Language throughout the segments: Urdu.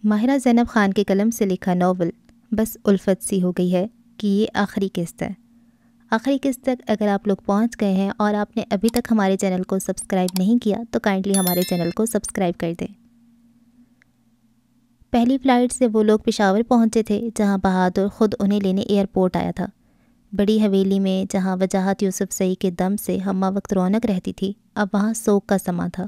ماہرہ زینب خان کے قلم سے لکھا ناول بس الفت سی ہو گئی ہے کہ یہ آخری قسط ہے۔ آخری قسط تک اگر آپ لوگ پہنچ گئے ہیں اور آپ نے ابھی تک ہمارے چینل کو سبسکرائب نہیں کیا تو کائنڈلی ہمارے چینل کو سبسکرائب کر دیں۔ پہلی فلائٹ سے وہ لوگ پشاور پہنچے تھے جہاں بہادر خود انہیں لینے ایئرپورٹ آیا تھا۔ بڑی حویلی میں جہاں وجاہت یوسف زئی کے دم سے ہمہ وقت رونق رہتی تھی، اب وہاں سوگ کا سماں تھا۔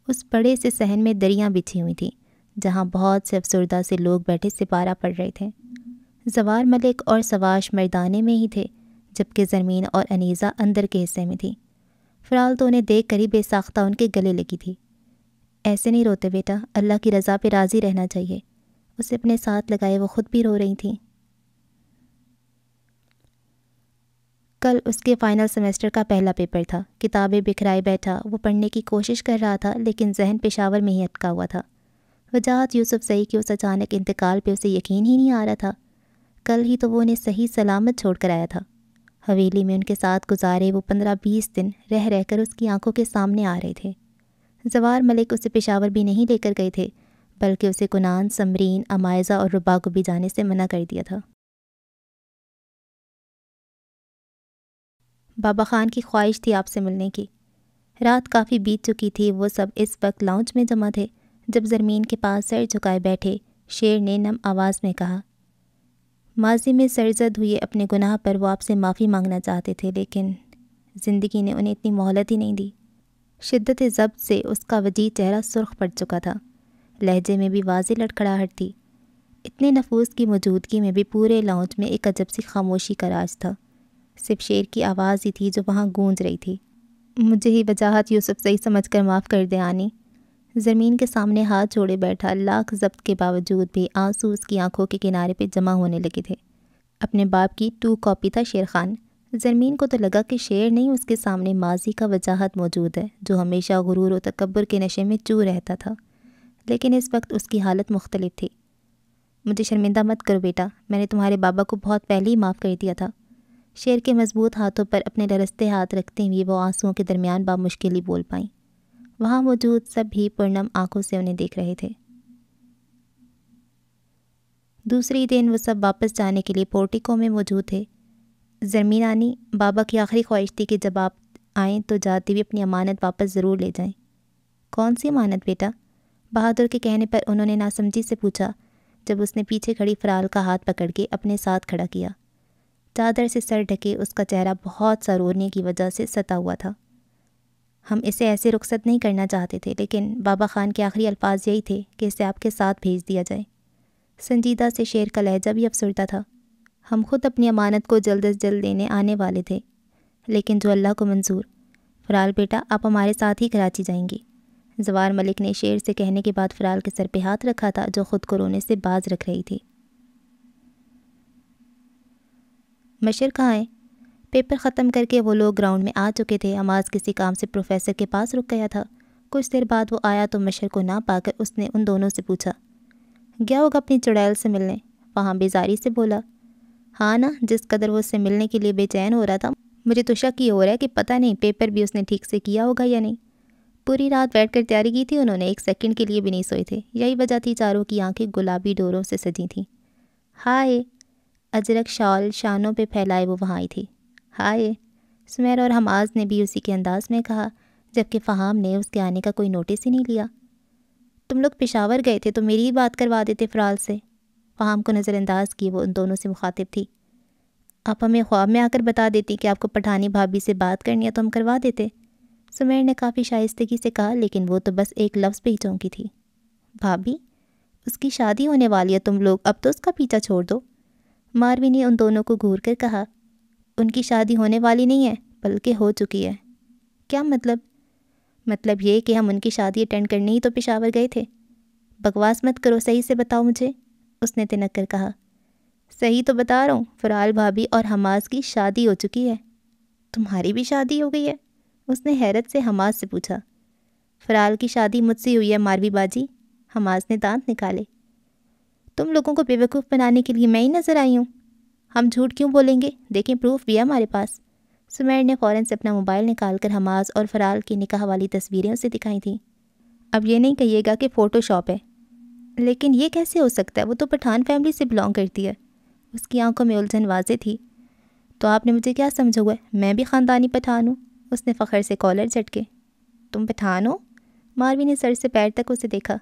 اس بڑے سے صحن میں دریاں بچھی ہوئی تھیں جہاں بہت سے افسردہ سے لوگ بیٹھے سپارہ پڑھ رہے تھے۔ زوار ملک اور سواش مردانے میں ہی تھے جبکہ زرمین اور انیزہ اندر کے حصے میں تھیں۔ فرال تو انہیں دیکھ کر ہی بے ساختہ ان کے گلے لگی تھی۔ ایسے نہیں روتے بیٹا، اللہ کی رضا پہ راضی رہنا چاہیے۔ اسے اپنے ساتھ لگائے وہ خود بھی رو رہی تھیں۔ کل اس کے فائنل سیمسٹر کا پہلا پیپر تھا۔ کتابیں بکھرائے بیٹھا وہ پڑھنے کی کوشش کر رہا تھا لیکن ذہن پشاور میں ہی اٹکا ہوا تھا۔ وجاہت یوسف زئی کے اس اچانک انتقال پہ اسے یقین ہی نہیں آ رہا تھا۔ کل ہی تو وہ انہیں صحیح سلامت چھوڑ کر آیا تھا۔ حویلی میں ان کے ساتھ گزارے وہ 15-20 دن رہ رہ کر اس کی آنکھوں کے سامنے آ رہے تھے۔ زوار ملک اسے پشاور بھی نہیں لے کر گئے تھے بلکہ اسے کنان، سمرین، امائزہ اور ربا کو بھی جانے سے منع کر دیا تھا۔ بابا خان کی خواہش تھی آپ سے ملنے کی۔ رات کافی بیت چکی تھی، وہ سب اس وقت لاؤنج میں جمع تھے۔ جب زرمین کے پاس سر جھکائے بیٹھے، شیر نے نم آواز میں کہا، ماضی میں سرزد ہوئے اپنے گناہ پر وہ آپ سے معافی مانگنا چاہتے تھے لیکن زندگی نے انہیں اتنی مہلت ہی نہیں دی۔ شدت ضبط سے اس کا وجیح چہرہ سرخ پڑ چکا تھا، لہجے میں بھی واضح لڑکھڑاہٹ تھی۔ اتنے نفوذ کی موجودگی میں بھی پورے لاؤنج میں ایک عجب سی خاموشی کا راج تھا۔ صرف شیر کی آواز ہی تھی جو وہاں گونج رہی تھی۔ مجھے ہی وجاہت یوسف زئی سمجھ کر معاف کر دے آنی۔ زمین کے سامنے ہاتھ جوڑے بیٹھا، لاکھ ضبط کے باوجود بھی آنسو اس کی آنکھوں کے کنارے پہ جمع ہونے لگے تھے۔ اپنے باپ کی 2 کاپی تھا شیر خان۔ زرمین کو تو لگا کہ شیر نہیں، اس کے سامنے ماضی کا وجاہت موجود ہے جو ہمیشہ غرور و تکبر کے نشے میں چو رہتا تھا، لیکن اس وقت اس کی حالت مختلف تھی۔ مجھے شرمندہ مت کرو بیٹا، میں نے تمہارے بابا کو بہت پہلے ہی معاف کر دیا تھا۔ شیر کے مضبوط ہاتھوں پر اپنے لرزتے ہاتھ رکھتے ہوئے وہ آنسوؤں کے درمیان بامشکل ہی بول پائیں۔ وہاں موجود سب بھی پرنم آنکھوں سے انہیں دیکھ رہے تھے۔ دوسری دن وہ سب واپس جانے کے لیے پورٹیکو میں موجود تھے۔ زرمین آنی، بابا کی آخری خواہش تھی کہ جب آپ آئیں تو جاتے ہوئے اپنی امانت واپس ضرور لے جائیں۔ کون سی امانت بیٹا؟ بہادر کے کہنے پر انہوں نے ناسمجھی سے پوچھا جب اس نے پیچھے کھڑی فرال کا ہاتھ پکڑ کے اپنے ساتھ کھڑا کیا۔ چادر سے سر ڈھکے اس کا چہرہ بہت سا رونے کی وجہ سے ستا ہوا تھا۔ ہم اسے ایسے رخصت نہیں کرنا چاہتے تھے لیکن بابا خان کے آخری الفاظ یہی تھے کہ اسے آپ کے ساتھ بھیج دیا جائے۔ سنجیدہ سے شیر کا لہجہ بھی افسردہ تھا۔ ہم خود اپنی امانت کو جلد از جلد لینے آنے والے تھے لیکن جو اللہ کو منظور۔ فرال بیٹا، آپ ہمارے ساتھ ہی کراچی جائیں گی۔ زوار ملک نے شیر سے کہنے کے بعد فرال کے سر پہ ہاتھ رکھا تھا جو خود کو رونے سے باز رکھ رہی تھی۔ مشر کہاں ہے؟ پیپر ختم کر کے وہ لوگ گراؤنڈ میں آ چکے تھے۔ حماس کسی کام سے پروفیسر کے پاس رک گیا تھا۔ کچھ دیر بعد وہ آیا تو مشر کو نہ پا کر اس نے ان دونوں سے پوچھا، گیا ہوگا اپنی چڑیل سے ملنے؟ وہاں بیزاری سے بولا، ہاں نا، جس قدر وہ اس سے ملنے کے لیے بے چین ہو رہا تھا، مجھے تو شک یہ ہو رہا ہے کہ پتہ نہیں پیپر بھی اس نے ٹھیک سے کیا ہوگا یا نہیں۔ پوری رات بیٹھ کر تیاری کی تھی انہوں نے، ایک سیکنڈ کے لیے بھی نہیں سوئے تھے۔ یہی وجہ تھی چاروں کی آنکھیں گلابی ڈوروں سے سجی تھیں۔ ہائے، اجرک شال شانوں پہ پھیلائے وہ وہاں آئی تھی۔ ہائے، سمیر اور حماس نے بھی اسی کے انداز میں کہا، جبکہ فہام نے اس کے آنے کا کوئی نوٹس ہی نہیں لیا۔ تم لوگ پشاور گئے تھے تو میری ہی بات کروا دیتے فرال سے۔ فہام کو نظر انداز کی وہ ان دونوں سے مخاطب تھی۔ آپ ہمیں خواب میں آ کر بتا دیتی کہ آپ کو پٹھانی بھابھی سے بات کرنی ہے تو ہم کروا دیتے۔ سمیر نے کافی شائستگی سے کہا، لیکن وہ تو بس ایک لفظ پہ ہی چونکی تھی۔ بھابھی؟ اس کی شادی ہونے والی ہے، تم لوگ اب تو اس کا پیچھا چھوڑ دو۔ ماروی نے ان دونوں کو گھور کر کہا، ان کی شادی ہونے والی نہیں ہے بلکہ ہو چکی ہے۔ کیا مطلب؟ مطلب یہ کہ ہم ان کی شادی اٹینڈ کرنے ہی تو پشاور گئے تھے۔ بکواس مت کرو، صحیح سے بتاؤ مجھے، اس نے تنک کر کہا۔ صحیح تو بتا رہا ہوں، فرال بھابھی اور حماس کی شادی ہو چکی ہے۔ تمہاری بھی شادی ہو گئی ہے؟ اس نے حیرت سے حماس سے پوچھا۔ فرال کی شادی مجھ سے ہوئی ہے ماروی باجی، حماس نے دانت نکالے۔ تم لوگوں کو بیوقوف بنانے کے لیے میں ہی نظر آئی ہوں۔ ہم جھوٹ کیوں بولیں گے؟ دیکھیں پروف بھی ہے ہمارے پاس۔ سمیر نے فوراً سے اپنا موبائل نکال کر حماس اور فرال کی نکاح والی تصویریں اسے دکھائی تھیں۔ اب یہ نہیں کہیے گا کہ فوٹو شاپ ہے۔ لیکن یہ کیسے ہو سکتا ہے؟ وہ تو پٹھان فیملی سے بلانگ کرتی ہے۔ اس کی آنکھوں میں الجھن واضح تھی۔ تو آپ نے مجھے کیا سمجھا ہوا ہے؟ میں بھی خاندانی پٹھان ہوں۔ اس نے فخر سے کالر جھٹکے۔ تم پٹھان ہو؟ ماروی نے سر سے پیر تک اسے دیکھا۔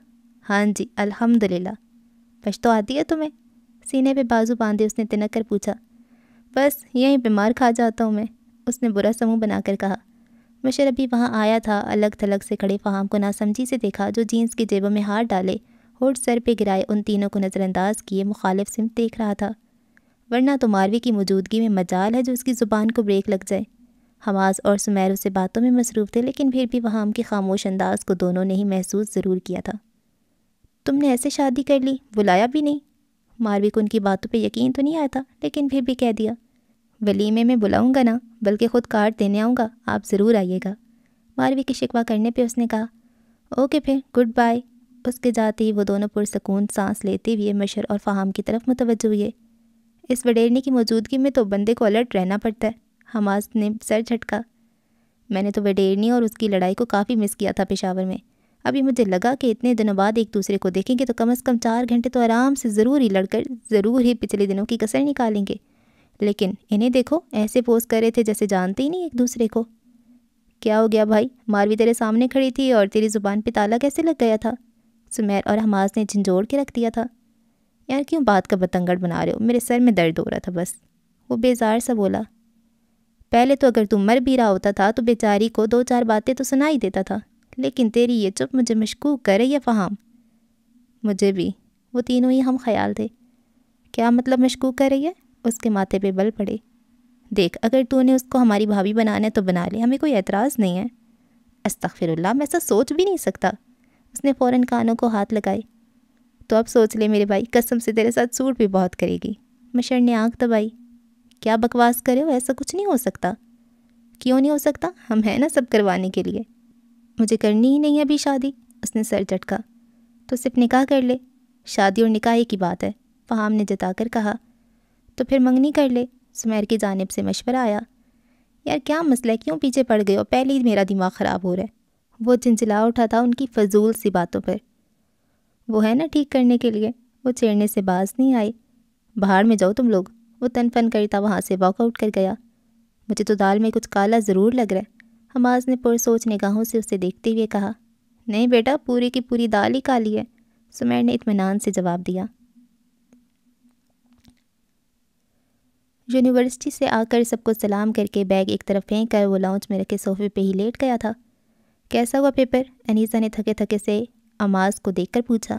ہاں جی الحمدللہ۔ پشتو آتی ہے تمہیں؟ سینے پہ بازو باندھے اس نے تنک کر پوچھا۔ بس یہیں پہ مار کھا جاتا ہوں میں، اس نے برا سا منہ بنا کر کہا۔ مشر ابھی وہاں آیا تھا، الگ تھلگ سے کھڑے فہام کو ناسمجھی سے دیکھا جو جینس کی جیبوں میں ہاتھ ڈالے، ہونٹ سر پہ گرائے ان تینوں کو نظر انداز کیے مخالف سمت دیکھ رہا تھا۔ ورنہ تو ماروی کی موجودگی میں مجال ہے جو اس کی زبان کو بریک لگ جائے۔ حماس اور سمیر اسے باتوں میں مصروف تھے، لیکن پھر بھی وہاں کی خاموش انداز کو دونوں نے ہی محسوس ضرور کیا تھا۔ تم نے ایسے شادی کر لی، بلایا بھی نہیں؟ ماروی کو ان کی باتوں پہ یقین تو نہیں آیا تھا، لیکن پھر بھی کہہ دیا۔ ولیمے میں بلاؤں گا نا، بلکہ خود کارڈ دینے آؤں گا، آپ ضرور آئیے گا۔ ماروی کی شکوہ کرنے پہ اس نے کہا اوکے پھر گڈ بائے۔ اس کے جاتے ہی وہ دونوں پرسکون سانس لیتے ہوئے مشر اور فہام کی طرف متوجہ ہوئے۔ اس وڈیرنی کی موجودگی میں تو بندے کو الرٹ رہنا پڑتا ہے، حماس نے سر جھٹکا۔ میں نے تو وڈیرنی اور اس کی لڑائی کو کافی مس کیا تھا پشاور میں۔ ابھی مجھے لگا کہ اتنے دنوں بعد ایک دوسرے کو دیکھیں گے تو کم از کم 4 گھنٹے تو آرام سے ضرور ہی لڑ کر ضرور ہی پچھلے دنوں کی کسر نکالیں گے، لیکن انہیں دیکھو ایسے پوز کر رہے تھے جیسے جانتے ہی نہیں ایک دوسرے کو۔ کیا ہو گیا بھائی؟ ماروی تیرے سامنے کھڑی تھی اور تیری زبان پہ تالا کیسے لگ گیا تھا؟ سمیر اور حماس نے جھنجھوڑ کے رکھ دیا تھا۔ یار کیوں بات کا بتنگڑ بنا رہے ہو؟ میرے سر میں درد ہو رہا تھا بس، وہ بیزار سا بولا۔ پہلے تو اگر تم مر بھی رہا ہوتا تھا تو بیچاری کو 2-4 باتیں تو سنا ہی دیتا تھا، لیکن تیری یہ چپ مجھے مشکوک کر رہی ہے فہام۔ مجھے بھی، وہ تینوں ہی ہم خیال تھے۔ کیا مطلب مشکوک کر رہی ہے؟ اس کے ماتھے پہ بل پڑے۔ دیکھ اگر تو نے اس کو ہماری بھابھی بنانا ہے تو بنا لے، ہمیں کوئی اعتراض نہیں ہے۔ استغفر اللہ، میں ایسا سوچ بھی نہیں سکتا۔ اس نے فوراً کانوں کو ہاتھ لگائے۔ تو اب سوچ لے میرے بھائی، قسم سے تیرے ساتھ سوٹ بھی بہت کرے گی۔ مشر نے آنکھ دبائی۔ کیا بکواس کرے ہو؟ ایسا کچھ نہیں ہو سکتا۔ کیوں نہیں ہو سکتا؟ ہم ہیں نا سب کروانے کے لیے۔ مجھے کرنی ہی نہیں ہے ابھی شادی، اس نے سر جھٹکا۔ تو صرف نکاح کر لے۔ شادی اور نکاح ہی کی بات ہے، فہام نے جتا کر کہا۔ تو پھر منگنی کر لے، سمیر کی جانب سے مشورہ آیا۔ یار کیا مسئلہ ہے، کیوں پیچھے پڑ گئے ہو؟ پہلے ہی میرا دماغ خراب ہو رہا ہے۔ وہ چنچلا اٹھا تھا ان کی فضول سی باتوں پر۔ وہ ہے نا ٹھیک کرنے کے لیے، وہ چھیڑنے سے باز نہیں آئے۔ باہر میں جاؤ تم لوگ، وہ تن فن کرتا وہاں سے واک آؤٹ کر گیا۔ مجھے تو دال میں کچھ کالا ضرور لگ رہا ہے، حماس نے پرسوچ نگاہوں سے اسے دیکھتے ہوئے کہا۔ نہیں بیٹا، پوری کی پوری دال ہی کالی ہے، سمیر نے اطمینان سے جواب دیا۔ یونیورسٹی سے آ کر سب کو سلام کر کے بیگ ایک طرف پھینک کر وہ لاؤنج میں رکھے صوفے پہ ہی لیٹ گیا تھا۔ کیسا ہوا پیپر؟ انیسہ نے تھکے تھکے سے حماس کو دیکھ کر پوچھا۔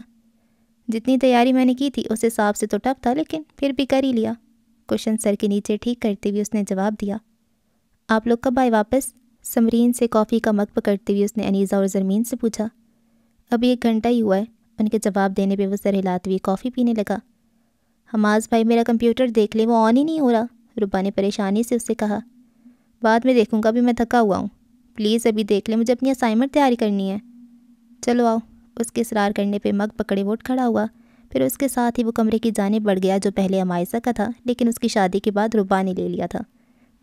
جتنی تیاری میں نے کی تھی اس حساب سے تو ٹف تھا، لیکن پھر بھی کر ہی لیا، کوشچن سر کے نیچے ٹھیک کرتے ہوئے اس نے جواب دیا۔ آپ لوگ کب آئے واپس؟ سمرین سے کافی کا مگ پکڑتے ہوئے اس نے انیسہ اور زرمین سے پوچھا۔ ابھی 1 گھنٹہ ہی ہوا ہے، ان کے جواب دینے پہ وہ سر ہلاتے ہوئے کافی پینے لگا۔ حماس بھائی میرا کمپیوٹر دیکھ لے، وہ آن ہی نہیں ہو رہا، ربا نے پریشانی سے اس سے کہا۔ بعد میں دیکھوں گا، ابھی میں تھکا ہوا ہوں، پلیز ابھی دیکھ لیں، مجھے اپنی اسائنمنٹ تیاری کرنی ہے۔ چلو آؤ، اس کے اصرار کرنے پہ مگ پکڑے وہ اٹھ کھڑا ہوا، پھر اس کے ساتھ ہی وہ کمرے کی جانب بڑھ گیا جو پہلے عمائسہ کا تھا، لیکن اس کی شادی کے بعد ربا نے لے لیا تھا۔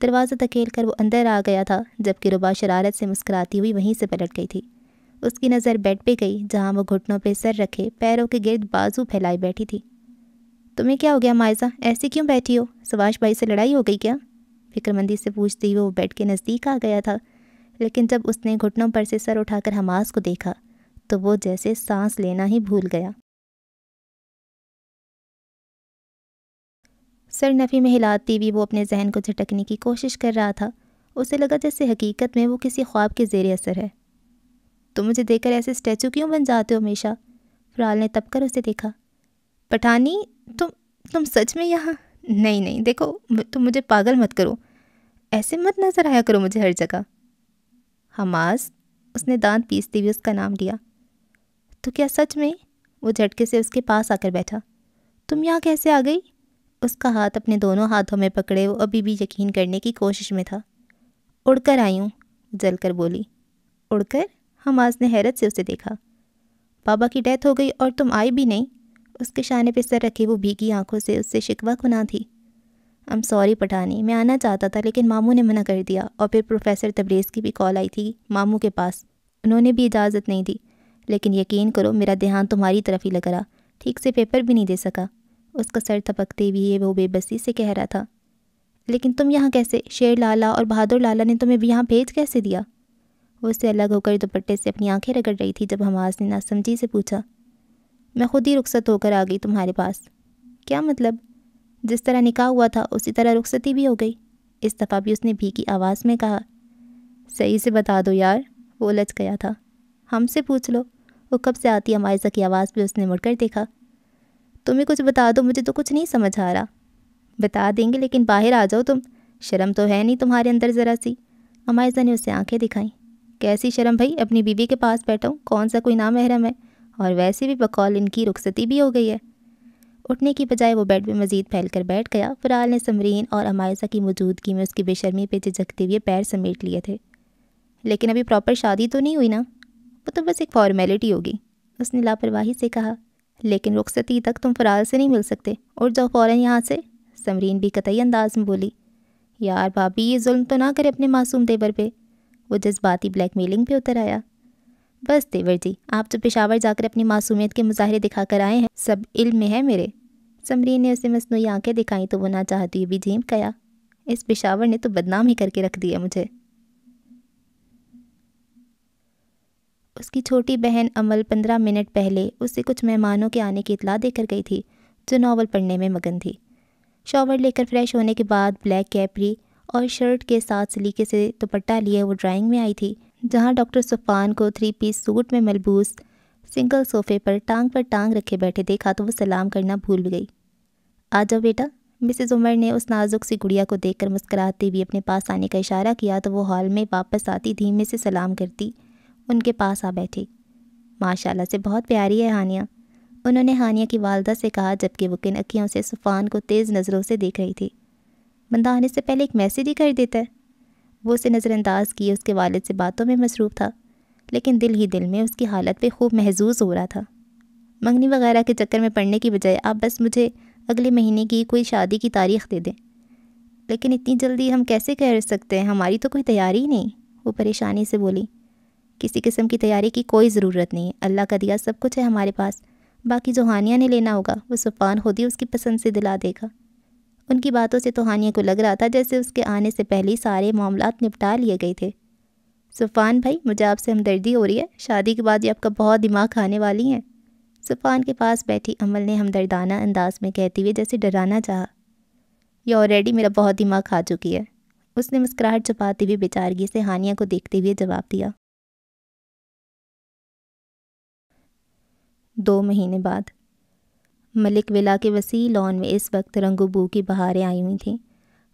دروازہ دھکیل کر وہ اندر آ گیا تھا، جبکہ ربا شرارت سے مسکراتی ہوئی وہیں سے پلٹ گئی تھی۔ اس کی نظر بیڈ پہ گئی جہاں وہ گھٹنوں پہ سر رکھے پیروں کے گرد بازو پھیلائی بیٹھی تھی۔ تمہیں کیا ہو گیا مائزہ، ایسی کیوں بیٹھی ہو؟ سواش بھائی سے لڑائی ہو گئی کیا؟ فکر مندی سے پوچھتی ہوئے وہ بیڈ کے نزدیک آ گیا تھا، لیکن جب اس نے گھٹنوں پر سے سر اٹھا کر حماس کو دیکھا تو وہ جیسے سانس لینا ہی بھول گیا۔ سر نفی میں ہلاتی ہوئی وہ اپنے ذہن کو جھٹکنے کی کوشش کر رہا تھا، اسے لگا جیسے حقیقت میں وہ کسی خواب کے زیر اثر ہے۔ تم مجھے دیکھ کر ایسے اسٹیچو کیوں بن جاتے ہو ہمیشہ؟ فرال نے تپ کر اسے دیکھا۔ پٹھانی، تم سچ میں یہاں؟ نہیں دیکھو، تم مجھے پاگل مت کرو، ایسے مت نظر آیا کرو مجھے ہر جگہ۔ حماس، اس نے دانت پیستے ہوئے اس کا نام لیا۔ تو کیا سچ میں؟ وہ جھٹکے سے اس کے پاس آ کر بیٹھا۔ تم یہاں کیسے آ گئی؟ اس کا ہاتھ اپنے دونوں ہاتھوں میں پکڑے وہ ابھی بھی یقین کرنے کی کوشش میں تھا۔ اڑ کر آئی ہوں، جل کر بولی۔ اڑ کر؟ حماس نے حیرت سے اسے دیکھا۔ بابا کی ڈیتھ ہو گئی اور تم آئی بھی نہیں؟ اس کے شانے پہ سر رکھے وہ بھیگی آنکھوں سے اس سے شکوہ کنا تھی۔ I'm sorry پٹھانی، میں آنا چاہتا تھا لیکن ماموں نے منع کر دیا، اور پھر پروفیسر تبریز کی بھی کال آئی تھی ماموں کے پاس، انہوں نے بھی اجازت نہیں دی، لیکن یقین کرو میرا دھیان تمہاری طرف ہی لگ رہا، ٹھیک سے پیپر بھی نہیں دے سکا۔ اس کا سر تھپکتے ہوئے وہ بے بسی سے کہہ رہا تھا، لیکن تم یہاں کیسے؟ شیر لالا اور بہادر لالا نے تمہیں یہاں بھیج کیسے دیا؟ وہ اس سے الگ ہو کر دوپٹے سے اپنی آنکھیں رگڑ رہی تھی جب حماس نے ناسمجھی سے پوچھا، میں خود ہی رخصت ہو کر آ گئی تمہارے پاس۔ کیا مطلب؟ جس طرح نکاح ہوا تھا اسی طرح رخصتی بھی ہو گئی۔ اس دفعہ بھی اس نے بھیگی آواز میں کہا۔ صحیح سے بتا دو یار، وہ الجھ گیا تھا۔ ہم سے پوچھ لو۔ وہ کب سے آتی عمائزہ کی آواز پہ اس نے مڑ کر دیکھا۔ تمہیں کچھ بتا دو، مجھے تو کچھ نہیں سمجھ آ رہا۔ بتا دیں گے لیکن باہر آ جاؤ تم، شرم تو ہے نہیں تمہارے اندر ذرا سی۔ عمائزہ نے اسے آنکھیں دکھائیں۔ کیسی شرم بھائی، اپنی بیوی کے پاس بیٹھا ہوں، کون سا کوئی نامحرم ہے؟ اور ویسے بھی بقول ان کی رخصتی بھی ہو گئی ہے۔ اٹھنے کی بجائے وہ بیڈ پہ مزید پھیل کر بیٹھ گیا۔ فرال نے سمرین اور عمائزہ کی موجودگی میں اس کی بے شرمی پہ جھجکتے ہوئے پیر سمیٹ لیے تھے۔ لیکن ابھی پراپر شادی تو نہیں ہوئی نا؟ وہ تو بس ایک فارمیلٹی ہوگی، اس نے لاپرواہی سے کہا۔ لیکن رخصتی تک تم فرال سے نہیں مل سکتے، اٹھ جاؤ فوراً یہاں سے، سمرین بھی قطعی انداز میں بولی۔ یار بھابی، یہ ظلم تو نہ کرے اپنے معصوم دیور پہ، وہ جذباتی بلیک میلنگ پہ اتر آیا۔ بس دیور جی، آپ جو پشاور جا کر اپنی معصومیت کے مظاہرے دکھا کر آئے ہیں سب علم میں ہے میرے۔ سمرین نے اسے مصنوعی آنکھیں دکھائیں تو وہ نہ چاہتی ہوئی بھی جھینک گیا۔ اس پشاور نے تو بدنام ہی کر کے رکھ دیا مجھے۔ اس کی چھوٹی بہن امل 15 منٹ پہلے اسے کچھ مہمانوں کے آنے کی اطلاع دے کر گئی تھی جو ناول پڑھنے میں مگن تھی۔ شاور لے کر فریش ہونے کے بعد بلیک کیپری اور شرٹ کے ساتھ سلیقے سے دوپٹہ لیے وہ ڈرائنگ میں آئی تھی، جہاں ڈاکٹر صفان کو 3 پیس سوٹ میں ملبوس سنگل صوفے پر ٹانگ رکھے بیٹھے دیکھا تو وہ سلام کرنا بھول گئی۔ آ جاؤ بیٹا، مسز عمر نے اس نازک سی گڑیا کو دیکھ کر مسکراتے ہوئے اپنے پاس آنے کا اشارہ کیا تو وہ ہال میں واپس آتی دھیمے سے سلام کرتی ان کے پاس آ بیٹھی۔ ماشاءاللہ سے بہت پیاری ہے ہانیہ، انہوں نے ہانیہ کی والدہ سے کہا جبکہ وہ کن اکھیوں سے صفان کو تیز نظروں سے دیکھ رہی تھی۔ بندہ آنے سے پہلے ایک میسیج ہی کر دیتا ہے۔ وہ اسے نظر انداز کیے اس کے والد سے باتوں میں مصروف تھا، لیکن دل ہی دل میں اس کی حالت پہ خوب محظوظ ہو رہا تھا۔ منگنی وغیرہ کے چکر میں پڑنے کی بجائے آپ بس مجھے اگلے مہینے کی کوئی شادی کی تاریخ دے دیں۔ لیکن اتنی جلدی ہم کیسے کر سکتے ہیں، ہماری تو کوئی تیاری ہی نہیں، وہ پریشانی سے بولی۔ کسی قسم کی تیاری کی کوئی ضرورت نہیں ہے، اللہ کا دیا سب کچھ ہے ہمارے پاس، باقی جو ہانیہ نے لینا ہوگا وہ صفان خود ہی اس کی پسند سے دلا دے گا۔ ان کی باتوں سے تو ہانیہ کو لگ رہا تھا جیسے اس کے آنے سے پہلے ہی سارے معاملات نپٹا لیے گئے تھے۔ صفان بھائی، مجھے آپ سے ہمدردی ہو رہی ہے، شادی کے بعد یہ آپ کا بہت دماغ کھانے والی ہیں، صفان کے پاس بیٹھی امل نے ہمدردانہ انداز میں کہتے ہوئے جیسے ڈرانا چاہا۔ یہ آلریڈی میرا بہت دماغ کھا چکی ہے، اس نے مسکراہٹ چھپاتے ہوئے بیچارگی سے ہانیہ کو دیکھتے ہوئے جواب دیا۔ 2 مہینے بعد ملک ولا کے وسیع لان میں اس وقت رنگ و بو کی بہاریں آئی ہوئی تھیں۔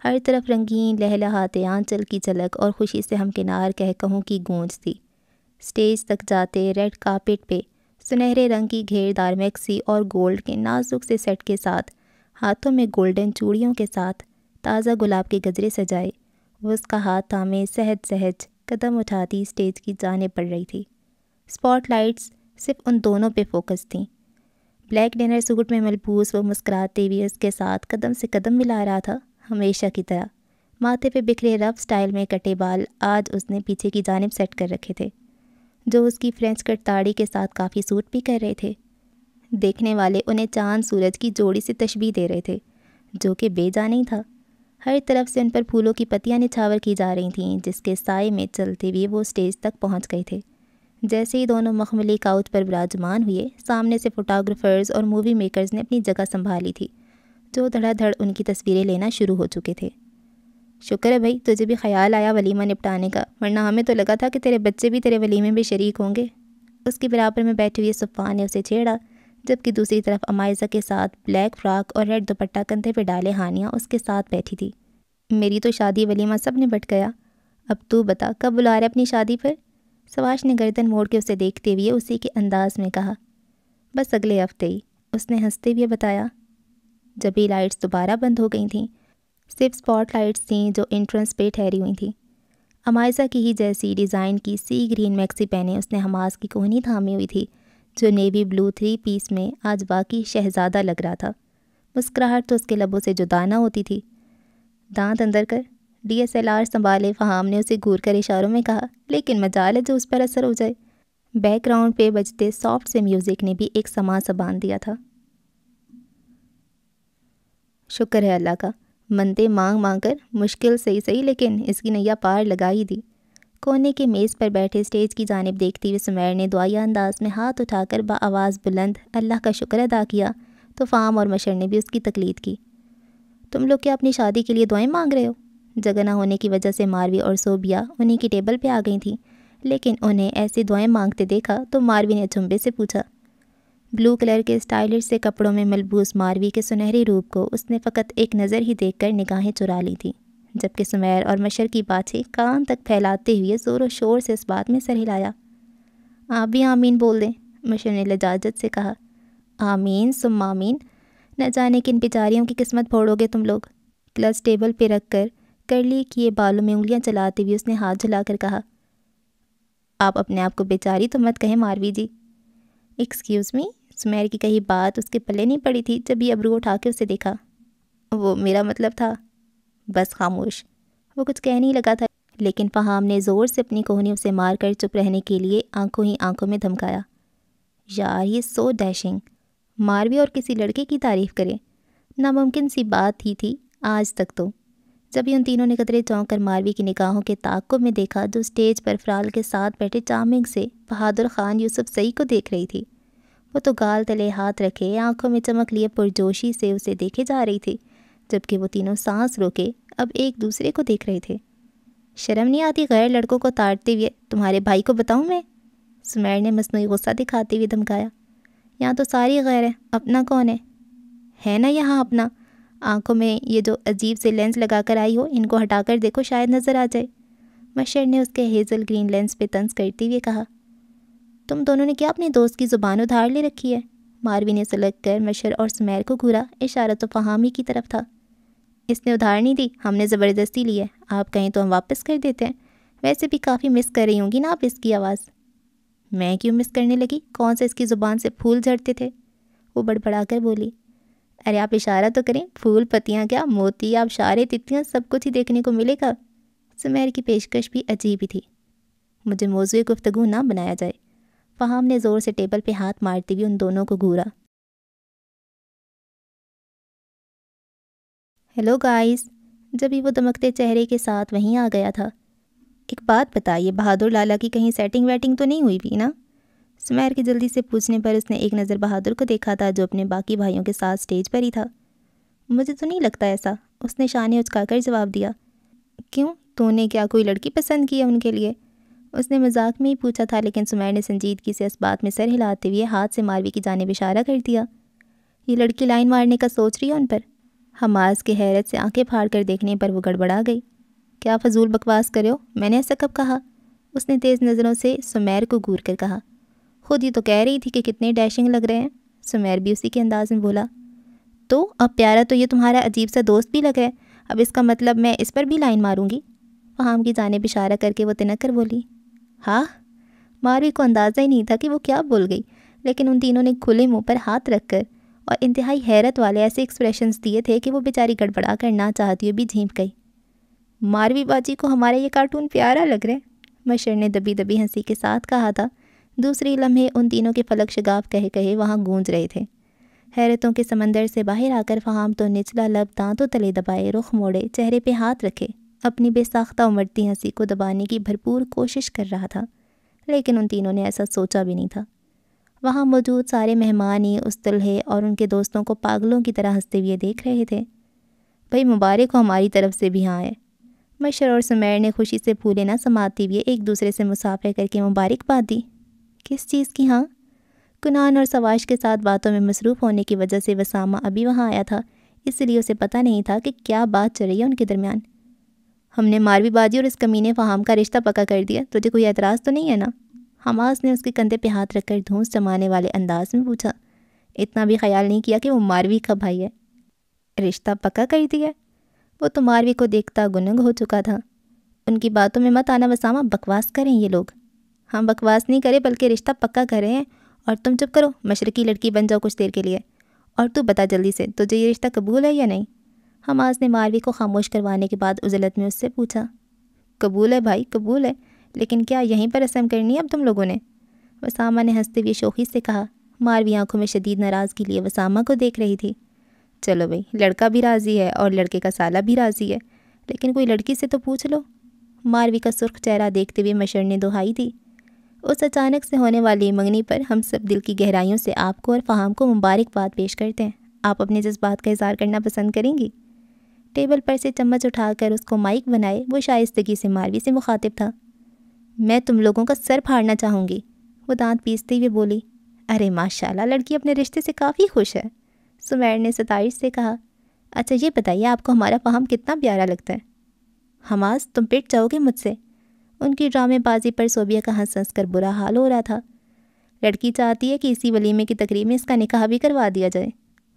ہر طرف رنگین لہلہاتے آنچل کی جھلک اور خوشی سے ہمکنار کہوں کی گونج تھی۔ سٹیج تک جاتے ریڈ کارپیٹ پہ سنہرے رنگ کی گھیردار میکسی اور گولڈ کے نازک سے سیٹ کے ساتھ، ہاتھوں میں گولڈن چوڑیوں کے ساتھ تازہ گلاب کے گجرے سجائے، وہ اس کا ہاتھ تھامے سہج قدم اٹھاتی سٹیج کی جانب بڑھ رہی تھی۔ اسپاٹ لائٹس صرف ان دونوں پہ فوکس تھیں۔ بلیک ڈنر سوٹ میں ملبوس وہ مسکراتے ہوئے اس کے ساتھ قدم سے قدم ملا رہا تھا، ہمیشہ کی طرح۔ ماتھے پہ بکھرے رف سٹائل میں کٹے بال آج اس نے پیچھے کی جانب سیٹ کر رکھے تھے، جو اس کی فرینچ کٹ داڑھی کے ساتھ کافی سوٹ بھی کر رہے تھے۔ دیکھنے والے انہیں چاند سورج کی جوڑی سے تشبیہ دے رہے تھے، جو کہ بے جا نہیں تھا۔ ہر طرف سے ان پر پھولوں کی پتیاں نچھاور کی جا رہی تھیں، جس کے سائے میں چلتے ہوئے وہ سٹیج تک پہنچ گئے تھے۔ جیسے ہی دونوں مخملی کاؤچ پر براجمان ہوئے، سامنے سے فوٹوگرافرز اور مووی میکرز نے اپنی جگہ سنبھالی تھی، جو دھڑا دھڑ ان کی تصویریں لینا شروع ہو چکے تھے۔ شکر ہے بھائی تجھے بھی خیال آیا ولیمہ نپٹانے کا، ورنہ ہمیں تو لگا تھا کہ تیرے بچے بھی تیرے ولیمے میں شریک ہوں گے۔ اس کے برابر میں بیٹھے ہوئے صفان نے اسے چھیڑا، جبکہ دوسری طرف عمائزہ کے ساتھ بلیک فراک اور ریڈ دوپٹہ کندھے پہ ڈالے ہانیہ اس کے ساتھ بیٹھی تھی۔ میری تو شادی ولیمہ سب نپٹ گیا، اب تو بتا کب بلا رہے اپنی شادی پر؟ سواش نے گردن موڑ کے اسے دیکھتے ہوئے اسی کے انداز میں کہا۔ بس اگلے ہفتے ہی، اس نے ہنستے ہوئے بتایا۔ جب ہی لائٹس دوبارہ بند ہو گئی تھیں، صرف اسپاٹ لائٹس تھیں جو انٹرنس پہ ٹھہری ہوئی تھیں۔ عمائزہ کی ہی جیسی ڈیزائن کی سی گرین میکسی پہنے اس نے حماس کی کوہنی تھامی ہوئی تھی، جو نیوی بلو 3 پیس میں آج واقعی شہزادہ لگ رہا تھا۔ مسکراہٹ تو اس کے لبوں سے جدا نہ ہوتی تھی۔ دانت اندر کر، DSLR سنبھالے فہام نے اسے گھور کر اشاروں میں کہا، لیکن مجال ہے جو اس پر اثر ہو جائے۔ بیک گراؤنڈ پہ بجتے سافٹ سے میوزک نے بھی ایک سما سا باندھ دیا تھا۔ شکر ہے اللہ کا، منتے مانگ مانگ کر مشکل صحیح لیکن اس کی نیا پار لگا ہی دی۔ کونے کے میز پر بیٹھے اسٹیج کی جانب دیکھتی ہوئے سمیر نے دعائیہ انداز میں ہاتھ اٹھا کر بآواز بلند اللہ کا شکر ادا کیا تو فہم اور مشر نے بھی اس کی تقلید کی۔ تم لوگ کیا اپنی شادی کے لیے دعائیں مانگ رہے ہو؟ جگہ نہ ہونے کی وجہ سے ماروی اور صوبیہ انہیں کی ٹیبل پہ آ گئی تھیں، لیکن انہیں ایسی دعائیں مانگتے دیکھا تو ماروی نے چنبے سے پوچھا۔ بلو کلر کے اسٹائلش سے کپڑوں میں ملبوس ماروی کے سنہری روپ کو اس نے فقط ایک نظر ہی دیکھ کر نگاہیں چرا لی تھیں، جبکہ سمیر اور مشر کی باتیں کان تک پھیلاتے ہوئے زور و شور سے اس بات میں سر ہلایا۔ آپ بھی آمین بول دیں، مشر نے لجاجت سے کہا۔ آمین ثم آمین، نہ جانے کن بیچاریوں کی قسمت پھوڑو گے تم لوگ۔ گلاس ٹیبل پہ رکھ کر کرلی کیے بالوں میں انگلیاں چلاتے ہوئے اس نے ہاتھ جھلا کر کہا۔ آپ اپنے آپ کو بیچاری تو مت کہیں ماروی جی۔ ایکسکیوز می، سمیر کی کہی بات اس کے پلے نہیں پڑی تھی جب یہ ابرو اٹھا کے اسے دیکھا۔ وہ میرا مطلب تھا۔ بس خاموش۔ وہ کچھ کہہ نہیں لگا تھا، لیکن فہام نے زور سے اپنی کوہنی اسے مار کر چپ رہنے کے لیے آنکھوں ہی آنکھوں میں دھمکایا۔ یار یہ سو ڈیشنگ، ماروی اور کسی لڑکے کی تعریف کرے، ناممکن سی بات ہی تھی آج تک تو۔ جب ہی ان تینوں نے قدرے چونک کر ماروی کی نگاہوں کے تعاقب میں دیکھا جو اسٹیج پر فرال کے ساتھ بیٹھے چارمنگ سے بہادر خان یوسف زئی کو دیکھ رہی تھی۔ وہ تو گال تلے ہاتھ رکھے آنکھوں میں چمک لیے پرجوشی سے اسے دیکھے جا رہی تھی، جبکہ وہ تینوں سانس روکے اب ایک دوسرے کو دیکھ رہے تھے۔ شرم نہیں آتی غیر لڑکوں کو تاڑتے ہوئے؟ تمہارے بھائی کو بتاؤں میں؟ سمیر نے مصنوعی غصہ دکھاتے ہوئے دھمکایا۔ یہاں تو ساری غیر ہے، اپنا کون ہے نا یہاں اپنا؟ آنکھوں میں یہ جو عجیب سے لینس لگا کر آئی ہو ان کو ہٹا کر دیکھو شاید نظر آ جائے، مشر نے اس کے ہیزل گرین لینس پہ طنز کرتے ہوئے کہا۔ تم دونوں نے کیا اپنے دوست کی زبان ادھار لے رکھی ہے؟ ماروی نے سلگ کر مشر اور سمیر کو گھورا، اشارہ تو فہامی کی طرف تھا۔ اس نے ادھار نہیں دی، ہم نے زبردستی لی ہے، آپ کہیں تو ہم واپس کر دیتے ہیں، ویسے بھی کافی مس کر رہی ہوں گی نا آپ اس کی آواز۔ میں کیوں مس کرنے لگی؟ کون سے اس کی زبان سے پھول جھڑتے تھے؟ وہ بڑبڑا کر بولی۔ ارے آپ اشارہ تو کریں، پھول پتیاں کیا موتی آبشارے تتیاں سب کچھ ہی دیکھنے کو ملے گا۔ سمیر کی پیشکش بھی عجیب ہی تھی۔ مجھے موضوع گفتگو نہ بنایا جائے، فہام نے زور سے ٹیبل پہ ہاتھ مارتے ہوئے ان دونوں کو گھورا۔ ہیلو گائز، جب ہی وہ دمکتے چہرے کے ساتھ وہیں آ گیا تھا۔ ایک بات بتائیے، بہادر لالا کی کہیں سیٹنگ ویٹنگ تو نہیں ہوئی بھی نا؟ سمیر کی جلدی سے پوچھنے پر اس نے ایک نظر بہادر کو دیکھا تھا جو اپنے باقی بھائیوں کے ساتھ اسٹیج پر ہی تھا۔ مجھے تو نہیں لگتا ایسا، اس نے شانے اچکا کر جواب دیا۔ کیوں، تو نے کیا کوئی لڑکی پسند کی ہے ان کے لیے؟ اس نے مذاق میں ہی پوچھا تھا، لیکن سمیر نے سنجیدگی سے اس بات میں سر ہلاتے ہوئے ہاتھ سے ماروی کی جانب اشارہ کر دیا۔ یہ لڑکی لائن مارنے کا سوچ رہی ہے ان پر؟ حماس کے حیرت سے آنکھیں پھاڑ کر دیکھنے پر وہ گڑبڑا گئی۔ کیا فضول بکواس کرے ہو، میں نے ایسا کب کہا؟ اس نے تیز نظروں سے سمیر کو گور کر کہا۔ خود ہی تو کہہ رہی تھی کہ کتنے ڈیشنگ لگ رہے ہیں۔ سمیر بھی اسی کے انداز میں بولا۔ تو اب پیارا تو یہ تمہارا عجیب سا دوست بھی لگ رہا ہے، اب اس کا مطلب میں اس پر بھی لائن ماروں گی؟ فہام کی جانب اشارہ کر کے وہ تنک کر بولی۔ ہاں، ماروی کو اندازہ ہی نہیں تھا کہ وہ کیا بول گئی، لیکن ان تینوں نے کھلے منہ پر ہاتھ رکھ کر اور انتہائی حیرت والے ایسے ایکسپریشنز دیے تھے کہ وہ بیچاری گڑبڑا کر نہ چاہتی ہوئی بھی جھینپ گئی۔ ماروی باجی کو ہمارا یہ کارٹون پیارا لگ رہا ہے، مشر نے دبی دبی ہنسی کے ساتھ کہا تھا۔ دوسری لمحے ان تینوں کے فلک شگاف کہے کہے وہاں گونج رہے تھے۔ حیرتوں کے سمندر سے باہر آ کر فہام تو نچلا لب دانتوں تلے دبائے، رخ موڑے، چہرے پہ ہاتھ رکھے، اپنی بے ساختہ امڑتی ہنسی کو دبانے کی بھرپور کوشش کر رہا تھا، لیکن ان تینوں نے ایسا سوچا بھی نہیں تھا۔ وہاں موجود سارے مہمان ہی اس دلہے اور ان کے دوستوں کو پاگلوں کی طرح ہنستے ہوئے دیکھ رہے تھے۔ بھائی مبارک ہو ہماری طرف سے بھی ہاں ہے۔ مشر اور سمیر نے خوشی سے پھولے نہ سماتے ہوئے ایک دوسرے سے مصافحہ کر کے مبارکباد دی۔ کس چیز کی ہاں؟ کنان اور سواش کے ساتھ باتوں میں مصروف ہونے کی وجہ سے وسامہ ابھی وہاں آیا تھا، اس لیے اسے پتہ نہیں تھا کہ کیا بات چل رہی ہے ان کے درمیان۔ ہم نے ماروی باجی اور اس کمینے فہام کا رشتہ پکا کر دیا، تجھے کوئی اعتراض تو نہیں ہے نا؟ حماس نے اس کے کندھے پہ ہاتھ رکھ کر دھونس جمانے والے انداز میں پوچھا۔ اتنا بھی خیال نہیں کیا کہ وہ ماروی کا بھائی ہے؟ رشتہ پکا کر دیا؟ وہ تو ماروی کو دیکھتا گنگ ہو چکا تھا۔ ان کی باتوں میں مت آنا وسامہ، بکواس کریں یہ لوگ۔ ہم بکواس نہیں کرے بلکہ رشتہ پکا کر رہے ہیں، اور تم چپ کرو، مشرقی لڑکی بن جاؤ کچھ دیر کے لیے، اور تو بتا جلدی سے تجھے یہ رشتہ قبول ہے یا نہیں؟ حماس نے ماروی کو خاموش کروانے کے بعد عجلت میں اس سے پوچھا۔ قبول ہے بھائی، قبول ہے، لیکن کیا یہیں پر رسم کرنی ہے اب تم لوگوں نے؟ وسامہ نے ہنستے ہوئے شوخی سے کہا۔ ماروی آنکھوں میں شدید ناراضگی لیے وسامہ کو دیکھ رہی تھی۔ چلو بھائی، لڑکا بھی راضی ہے اور لڑکے کا سالہ بھی راضی ہے، لیکن کوئی لڑکی سے تو پوچھ لو۔ ماروی کا سرخ چہرہ دیکھتے ہوئے مشر نے دہائی دی۔ اس اچانک سے ہونے والی منگنی پر ہم سب دل کی گہرائیوں سے آپ کو اور فہام کو مبارکباد پیش کرتے ہیں۔ آپ اپنے جذبات کا اظہار کرنا پسند کریں گی؟ ٹیبل پر سے چمچ اٹھا کر اس کو مائک بنائے وہ شائستگی سے ماروی سے مخاطب تھا۔ میں تم لوگوں کا سر پھاڑنا چاہوں گی، وہ دانت پیستے ہوئے بولی۔ ارے ماشاءاللہ، لڑکی اپنے رشتے سے کافی خوش ہے، سمیر نے ستائش سے کہا۔ اچھا یہ بتائیے آپ کو ہمارا فہم کتنا پیارا لگتا ہے؟ حماس، تم پٹ جاؤ گے مجھ سے؟ ان کی ڈرامے بازی پر صوبیہ کا ہنس ہنس کر برا حال ہو رہا تھا۔ لڑکی چاہتی ہے کہ اسی ولیمے کی تقریب میں اس کا نکاح بھی کروا دیا جائے۔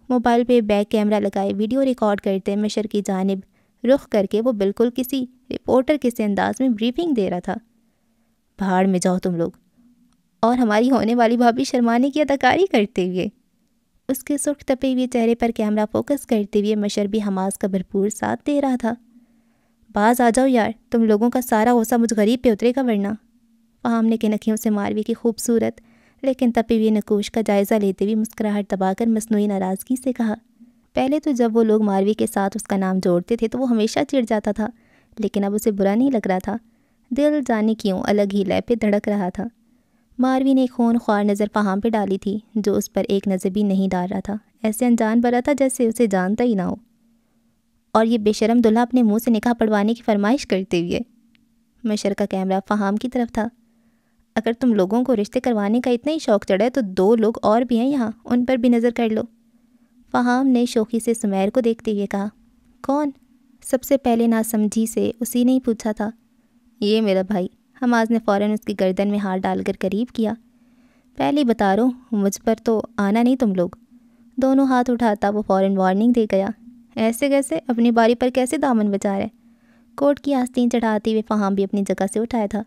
موبائل پہ بیک کیمرہ لگائے ویڈیو ریکارڈ کرتے مشر کی جانب رخ کر کے وہ بالکل کسی رپورٹر کے سے انداز میں بریفنگ دے رہا تھا۔ بھاڑ میں جاؤ تم لوگ، اور ہماری ہونے والی بھابھی شرمانے کی اداکاری کرتے ہوئے، اس کے سرخ تپے ہوئے چہرے پر کیمرہ فوکس کرتے ہوئے مشر بھی حماس کا بھرپور ساتھ دے رہا تھا۔ باز آ جاؤ یار، تم لوگوں کا سارا غصہ مجھ غریب پہ اترے گا ورنہ۔ فہام نے کنکھیوں سے ماروی کی خوبصورت لیکن تپی ہوئی نقوش کا جائزہ لیتے ہوئے مسکراہٹ دبا کر مصنوعی ناراضگی سے کہا۔ پہلے تو جب وہ لوگ ماروی کے ساتھ اس کا نام جوڑتے تھے تو وہ ہمیشہ چڑ جاتا تھا، لیکن اب اسے برا نہیں لگ رہا تھا۔ دل جانے کیوں الگ ہی لے پہ دھڑک رہا تھا۔ ماروی نے خون خوار نظر فہام پہ ڈالی تھی جو اس پر ایک نظر بھی نہیں ڈال رہا تھا، ایسے انجان بھرا تھا جیسے اسے جانتا ہی نہ ہو۔ اور یہ بے شرم دلہا اپنے منہ سے نکاح پڑھوانے کی فرمائش کرتے ہوئے، مشر کا کیمرہ فہام کی طرف تھا۔ اگر تم لوگوں کو رشتے کروانے کا اتنا ہی شوق چڑھا ہے تو 2 لوگ اور بھی ہیں یہاں، ان پر بھی نظر کر لو۔ فہام نے شوخی سے سمیر کو دیکھتے ہوئے کہا۔ کون؟ سب سے پہلے ناسمجھی سے اسی نے ہی پوچھا تھا۔ یہ میرا بھائی، حماس نے فوراً اس کی گردن میں ہاتھ ڈال کر قریب کیا۔ پہلے ہی بتا رہا ہوں، مجھ پر تو آنا نہیں تم لوگ۔ دونوں ہاتھ اٹھاتا وہ فوراً وارننگ دے گیا۔ ایسے کیسے؟ اپنی باری پر کیسے دامن بچا رہے؟ کوٹ کی آستین چڑھاتے ہوئے فہام بھی اپنی جگہ سے اٹھایا تھا۔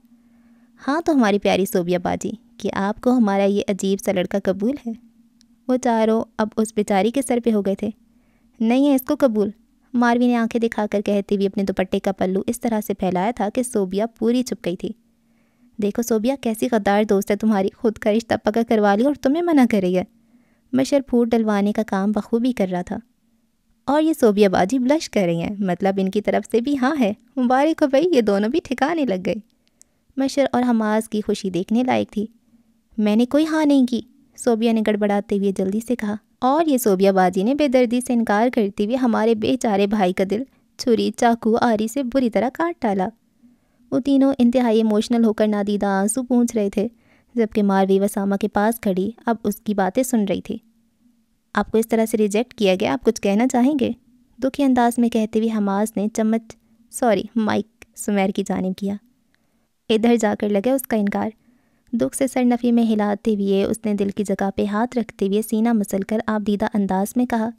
ہاں تو ہماری پیاری صوبیہ باجی، کہ آپ کو ہمارا یہ عجیب سا لڑکا قبول ہے؟ وہ چاروں اب اس بیچاری کے سر پہ ہو گئے تھے۔ نہیں ہے اس کو قبول، ماروی نے آنکھیں دکھا کر کہتے ہوئے اپنے دوپٹے کا پلو اس طرح سے پھیلایا تھا کہ صوبیہ پوری چھپ گئی تھی۔ دیکھو صوبیہ، کیسی غدار دوست ہے تمہاری، خود کا رشتہ پکا کروا لی اور تمہیں منع کر رہی ہے۔ مشر پھوٹ ڈلوانے کا کام بخوبی کر رہا تھا۔ اور یہ صوبیہ باجی بلش کر رہی ہیں، مطلب ان کی طرف سے بھی ہاں ہے۔ مبارک ہو بھائی، یہ دونوں بھی ٹھکانے لگ گئے۔ مشر اور حماس کی خوشی دیکھنے لائق تھی۔ میں نے کوئی ہاں نہیں کی، صوبیہ نے گڑبڑاتے ہوئے جلدی سے کہا۔ اور یہ صوبیہ باجی نے بے دردی سے انکار کرتے ہوئے ہمارے بے چارے بھائی کا دل چھری چاقو آری سے بری طرح کاٹ ڈالا۔ وہ تینوں انتہائی ایموشنل ہو کر نادیدہ آنسو پونچھ رہے تھے، جبکہ ماروی وسامہ کے پاس کھڑی اب اس کی باتیں سن رہی تھی۔ آپ کو اس طرح سے ریجیکٹ کیا گیا، آپ کچھ کہنا چاہیں گے؟ دکھی انداز میں کہتے ہوئے حماس نے مائک سمیر کی جانب کیا۔ ادھر جا کر لگا اس کا انکار۔ دکھ سے سر نفی میں ہلاتے ہوئے اس نے دل کی جگہ پہ ہاتھ رکھتے ہوئے سینہ مسل کر آبدیدہ انداز میں کہا۔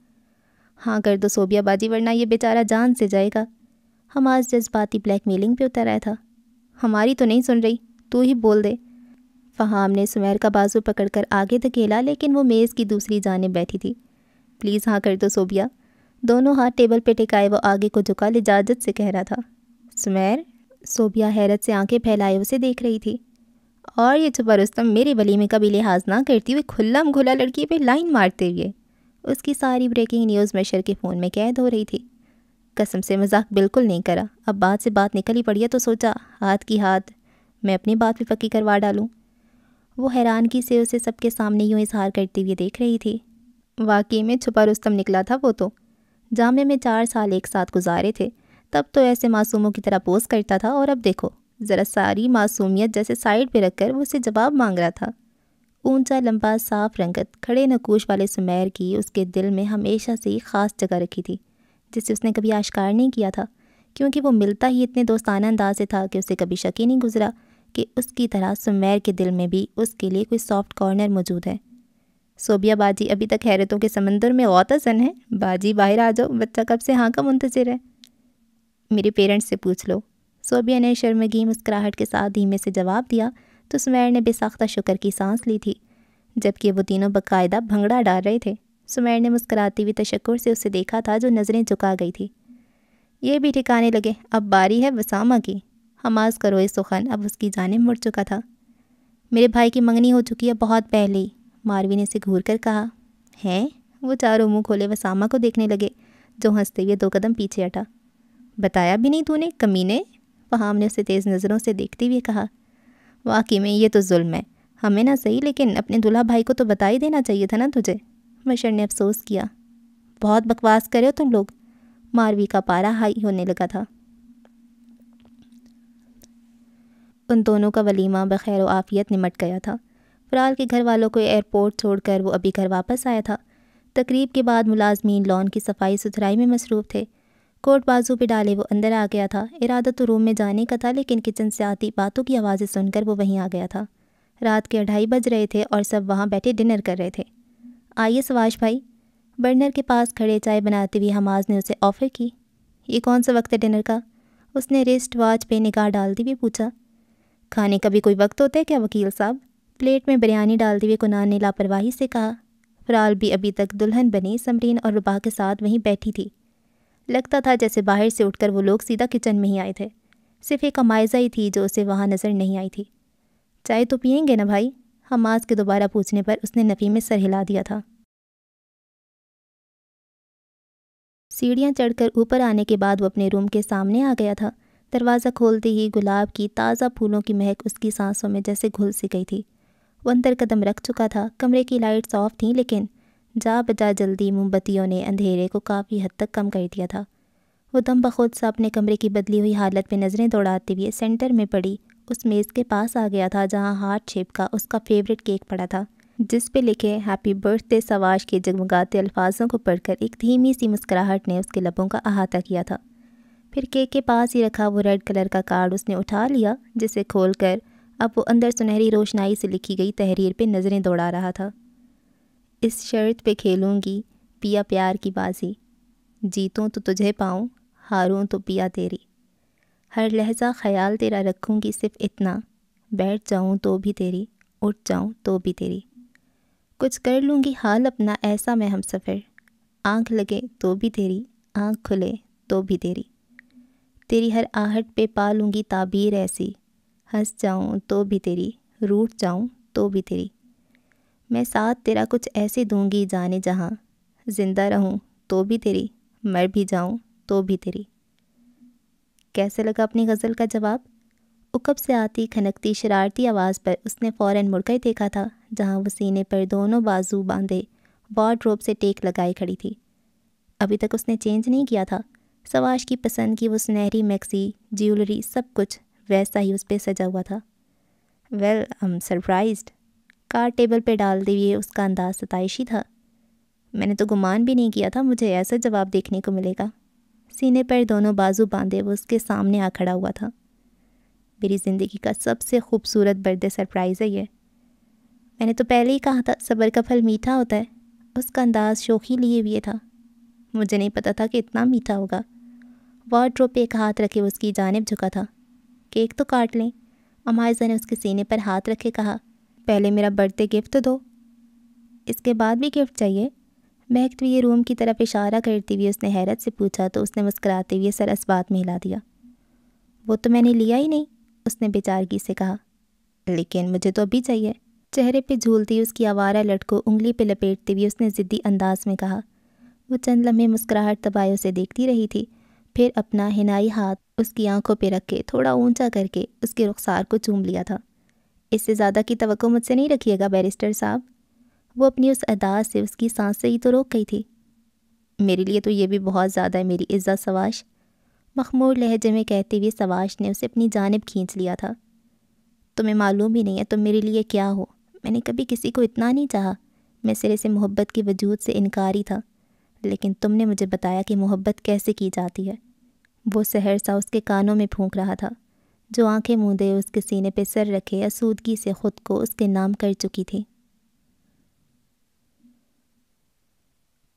ہاں کر دو صوبیہ باجی ورنہ یہ بیچارہ جان سے جائے گا۔ حماس جذباتی بلیک میلنگ پہ اتر آیا تھا۔ ہماری تو نہیں سن رہی، تو ہی بول دے۔ فہام نے سمیر کا بازو پکڑ کر آگے دھکیلا، لیکن وہ میز کی دوسری جانب بیٹھی تھی۔ پلیز ہاں کر دو صوبیہ، دونوں ہاتھ ٹیبل پہ ٹکائے وہ آگے کو جھکا لجاجت سے کہہ رہا تھا۔ سمیر؟ صوبیہ حیرت سے آنکھیں پھیلائے اسے دیکھ رہی تھی۔ اور یہ چھپا رستم میرے ولیمے کا بھی لحاظ نہ کرتی ہوئے کھلم کھلا لڑکی پہ لائن مارتے ہوئے، اس کی ساری بریکنگ نیوز مشر کے فون میں قید ہو رہی تھی۔ قسم سے مذاق بالکل نہیں کرا، اب بات سے بات نکل ہی پڑی ہے تو سوچا ہاتھ کی ہاتھ میں اپنی بات بھی پکی کروا ڈالوں۔ وہ حیرانگی سے اسے سب کے سامنے یوں اظہار کرتے ہوئے دیکھ رہی تھی۔ واقعی میں چھپا رستم نکلا تھا وہ تو۔ جامعہ میں 4 سال ایک ساتھ گزارے تھے، تب تو ایسے معصوموں کی طرح پوز کرتا تھا، اور اب دیکھو ذرا ساری معصومیت جیسے سائڈ پہ رکھ کر وہ اسے جواب مانگ رہا تھا۔ اونچا لمبا صاف رنگت کھڑے نقوش والے سمیر کی اس کے دل میں ہمیشہ سے ہی خاص جگہ رکھی تھی، جسے اس نے کبھی آشکار نہیں کیا تھا، کیونکہ وہ ملتا ہی اتنے دوستانہ انداز سے تھا کہ اسے کبھی شک ہی نہیں گزرا کہ اس کی طرح سمیر کے دل میں بھی اس کے لیے کوئی سافٹ کارنر موجود ہے۔ صوبیہ باجی ابھی تک حیرتوں کے سمندر میں غوطہ زن ہے، باجی باہر آ جاؤ، بچہ کب سے ہاں کا منتظر ہے۔ میرے پیرنٹس سے پوچھ لو، صوبیہ نے شرمگی مسکراہٹ کے ساتھ دھیمے سے جواب دیا تو سمیر نے بے ساختہ شکر کی سانس لی تھی، جبکہ وہ تینوں باقاعدہ بھنگڑا ڈال رہے تھے۔ سمیر نے مسکراتی ہوئی تشکر سے اسے دیکھا تھا جو نظریں جھکا گئی تھی۔ یہ بھی ٹھکانے لگے، اب باری ہے وسامہ کی۔ حماس کا روئے سخن اب اس کی جانب مڑ چکا تھا۔ میرے بھائی کی منگنی ہو چکی ہے بہت پہلے ہی، ماروی نے اسے گھور کر کہا۔ ہیں؟ وہ چاروں منہ کھولے وسامہ کو دیکھنے لگے جو ہنستے ہوئے 2 قدم پیچھے ہٹا۔ بتایا بھی نہیں تو نے کمینے، فہام نے اسے تیز نظروں سے دیکھتے ہوئے کہا۔ واقعی میں یہ تو ظلم ہے، ہمیں نہ صحیح لیکن اپنے دلہا بھائی کو تو بتا ہی دینا چاہیے تھا نا تجھے۔ مشر نے افسوس کیا۔ بہت بکواس کرے ہو تم لوگ۔ ماروی کا پارا ہائی ہونے لگا تھا۔ ان دونوں کا ولیمہ بخیر و عافیت نمٹ گیا تھا۔ فرال کے گھر والوں کو ایئرپورٹ چھوڑ کر وہ ابھی گھر واپس آیا تھا۔ تقریب کے بعد ملازمین لان کی صفائی ستھرائی میں مصروف تھے۔ کوٹ بازو پہ ڈالے وہ اندر آ گیا تھا۔ ارادہ تو روم میں جانے کا تھا لیکن کچن سے آتی باتوں کی آوازیں سن کر وہ وہیں آ گیا تھا۔ رات کے 2:30 بج رہے تھے اور سب وہاں بیٹھے ڈنر کر رہے تھے۔ آئیے سواش بھائی، برنر کے پاس کھڑے چائے بناتے ہوئے حماز نے اسے آفر کی۔ یہ کون سا وقت ہے ڈنر کا؟ اس نے ریسٹ واچ پہ نگاہ ڈالتے ہوئے پوچھا۔ کھانے کا بھی کوئی وقت ہوتا ہے کیا وکیل صاحب؟ پلیٹ میں بریانی ڈالتے ہوئے کنان نے لاپرواہی سے کہا۔ فرال بھی ابھی تک دلہن بنی سمرین اور ربا کے ساتھ وہیں بیٹھی تھی۔ لگتا تھا جیسے باہر سے اٹھ کر وہ لوگ سیدھا کچن میں ہی آئے تھے۔ صرف ایک عمائزہ ہی تھی جو اسے وہاں نظر نہیں آئی تھی۔ چائے تو پئیں گے نا بھائی؟ حماز کے دوبارہ پوچھنے پر اس نے نفی میں سر ہلا دیا تھا۔ سیڑھیاں چڑھ کر اوپر آنے کے بعد وہ اپنے روم کے سامنے آ گیا تھا۔ دروازہ کھولتے ہی گلاب کی تازہ پھولوں کی مہک اس کی سانسوں میں جیسے گھل سی گئی تھی۔ وہ اندر قدم رکھ چکا تھا۔ کمرے کی لائٹس آف تھیں لیکن جا بجا جلدی موم بتیوں نے اندھیرے کو کافی حد تک کم کر دیا تھا۔ وہ دم بخود سا اپنے کمرے کی بدلی ہوئی حالت پہ نظریں دوڑاتے ہوئے سینٹر میں پڑی اس میز کے پاس آ گیا تھا جہاں ہارٹ شیپ کا اس کا فیوریٹ کیک پڑا تھا، جس پہ لکھے ہیپی برتھ ڈے سواش کے جگمگاتے الفاظوں کو پڑھ کر ایک دھیمی سی مسکراہٹ نے اس کے لبوں کا احاطہ کیا تھا۔ پھر کیک کے پاس ہی رکھا وہ ریڈ کلر کا کارڈ اس نے اٹھا لیا، جسے کھول کر اب وہ اندر سنہری روشنائی سے لکھی گئی تحریر پہ نظریں دوڑا رہا تھا۔ اس شرط پہ کھیلوں گی پیا پیار کی بازی، جیتوں تو تجھے پاؤں، ہاروں تو پیا تیری، ہر لحظہ خیال تیرا رکھوں گی صرف اتنا، بیٹھ جاؤں تو بھی تیری، اٹھ جاؤں تو بھی تیری، کچھ کر لوں گی حال اپنا ایسا میں ہم سفر، آنکھ لگے تو بھی تیری، آنکھ کھلے تو بھی تیری، تیری ہر آہٹ پہ پا لوں گی تعبیر ایسی، ہنس جاؤں تو بھی تیری، روٹھ جاؤں تو بھی تیری، میں ساتھ تیرا کچھ ایسے دوں گی جانے جہاں، زندہ رہوں تو بھی تیری، مر بھی جاؤں تو بھی تیری۔ کیسے لگا اپنی غزل کا جواب؟ اکب سے آتی کھنکتی شرارتی آواز پر اس نے فوراً مڑ کر دیکھا تھا جہاں وہ سینے پر دونوں بازو باندھے وارڈروب سے ٹیک لگائے کھڑی تھی۔ ابھی تک اس نے چینج نہیں کیا تھا۔ سواش کی پسند کی وہ سنہری میکسی، جیولری، سب کچھ ویسا ہی اس پہ سجا ہوا تھا۔ Well I'm surprised, card table پہ ڈال دیے اس کا انداز ستائشی تھا۔ میں نے تو گمان بھی نہیں کیا تھا مجھے ایسا جواب دیکھنے کو ملے گا۔ سینے پر دونوں بازو باندھے وہ اس کے سامنے آ کھڑا ہوا تھا۔ میری زندگی کا سب سے خوبصورت برتھ ڈے سرپرائز ہے یہ۔ میں نے تو پہلے ہی کہا تھا صبر کا پھل میٹھا ہوتا ہے۔ اس کا انداز شوخی لیے ہوئے تھا۔ مجھے نہیں پتا تھا کہ اتنا میٹھا ہوگا۔ وارڈروب پہ ایک ہاتھ رکھے وہ اس کی جانب جھکا تھا۔ کیک تو کاٹ لیں، عمائزہ نے اس کے سینے پر ہاتھ رکھے کہا۔ پہلے میرا برتھ ڈے گفٹ دو، اس کے بعد بھی گفٹ چاہیے؟ مہکتے ہوئے روم کی طرف اشارہ کرتی ہوئے اس نے حیرت سے پوچھا تو اس نے مسکراتے ہوئے سر اس بات میں ہلا دیا۔ وہ تو میں نے لیا ہی نہیں، اس نے بیچارگی سے کہا۔ لیکن مجھے تو ابھی چاہیے۔ چہرے پہ جھولتی اس کی آوارہ لٹ کو انگلی پہ لپیٹتے ہوئے اس نے ضدی انداز میں کہا۔ وہ چند لمحے مسکراہٹ دبائے اسے دیکھتی رہی تھی، پھر اپنا حنائی ہاتھ اس کی آنکھوں پہ رکھ کے تھوڑا اونچا کر کے اس کے رخسار کو چوم لیا تھا۔ اس سے زیادہ کی توقع مجھ سے نہیں رکھیے گا بیرسٹر صاحب۔ وہ اپنی اس ادا سے اس کی سانسیں ہی تو روک گئی تھی۔ میرے لیے تو یہ بھی بہت زیادہ ہے میری عزت سواش، مخمور لہجے میں کہتے ہوئے سواش نے اسے اپنی جانب کھینچ لیا تھا۔ تمہیں معلوم ہی نہیں ہے تم میرے لیے کیا ہو۔ میں نے کبھی کسی کو اتنا نہیں چاہا، میں سرے سے محبت کے وجود سے انکاری تھا، لیکن تم نے مجھے بتایا کہ محبت کیسے کی جاتی ہے۔ وہ سحر سا اس کے کانوں میں پھونک رہا تھا، جو آنکھیں موندے اس کے سینے پہ سر رکھے آسودگی سے خود کو اس کے نام کر چکی تھی۔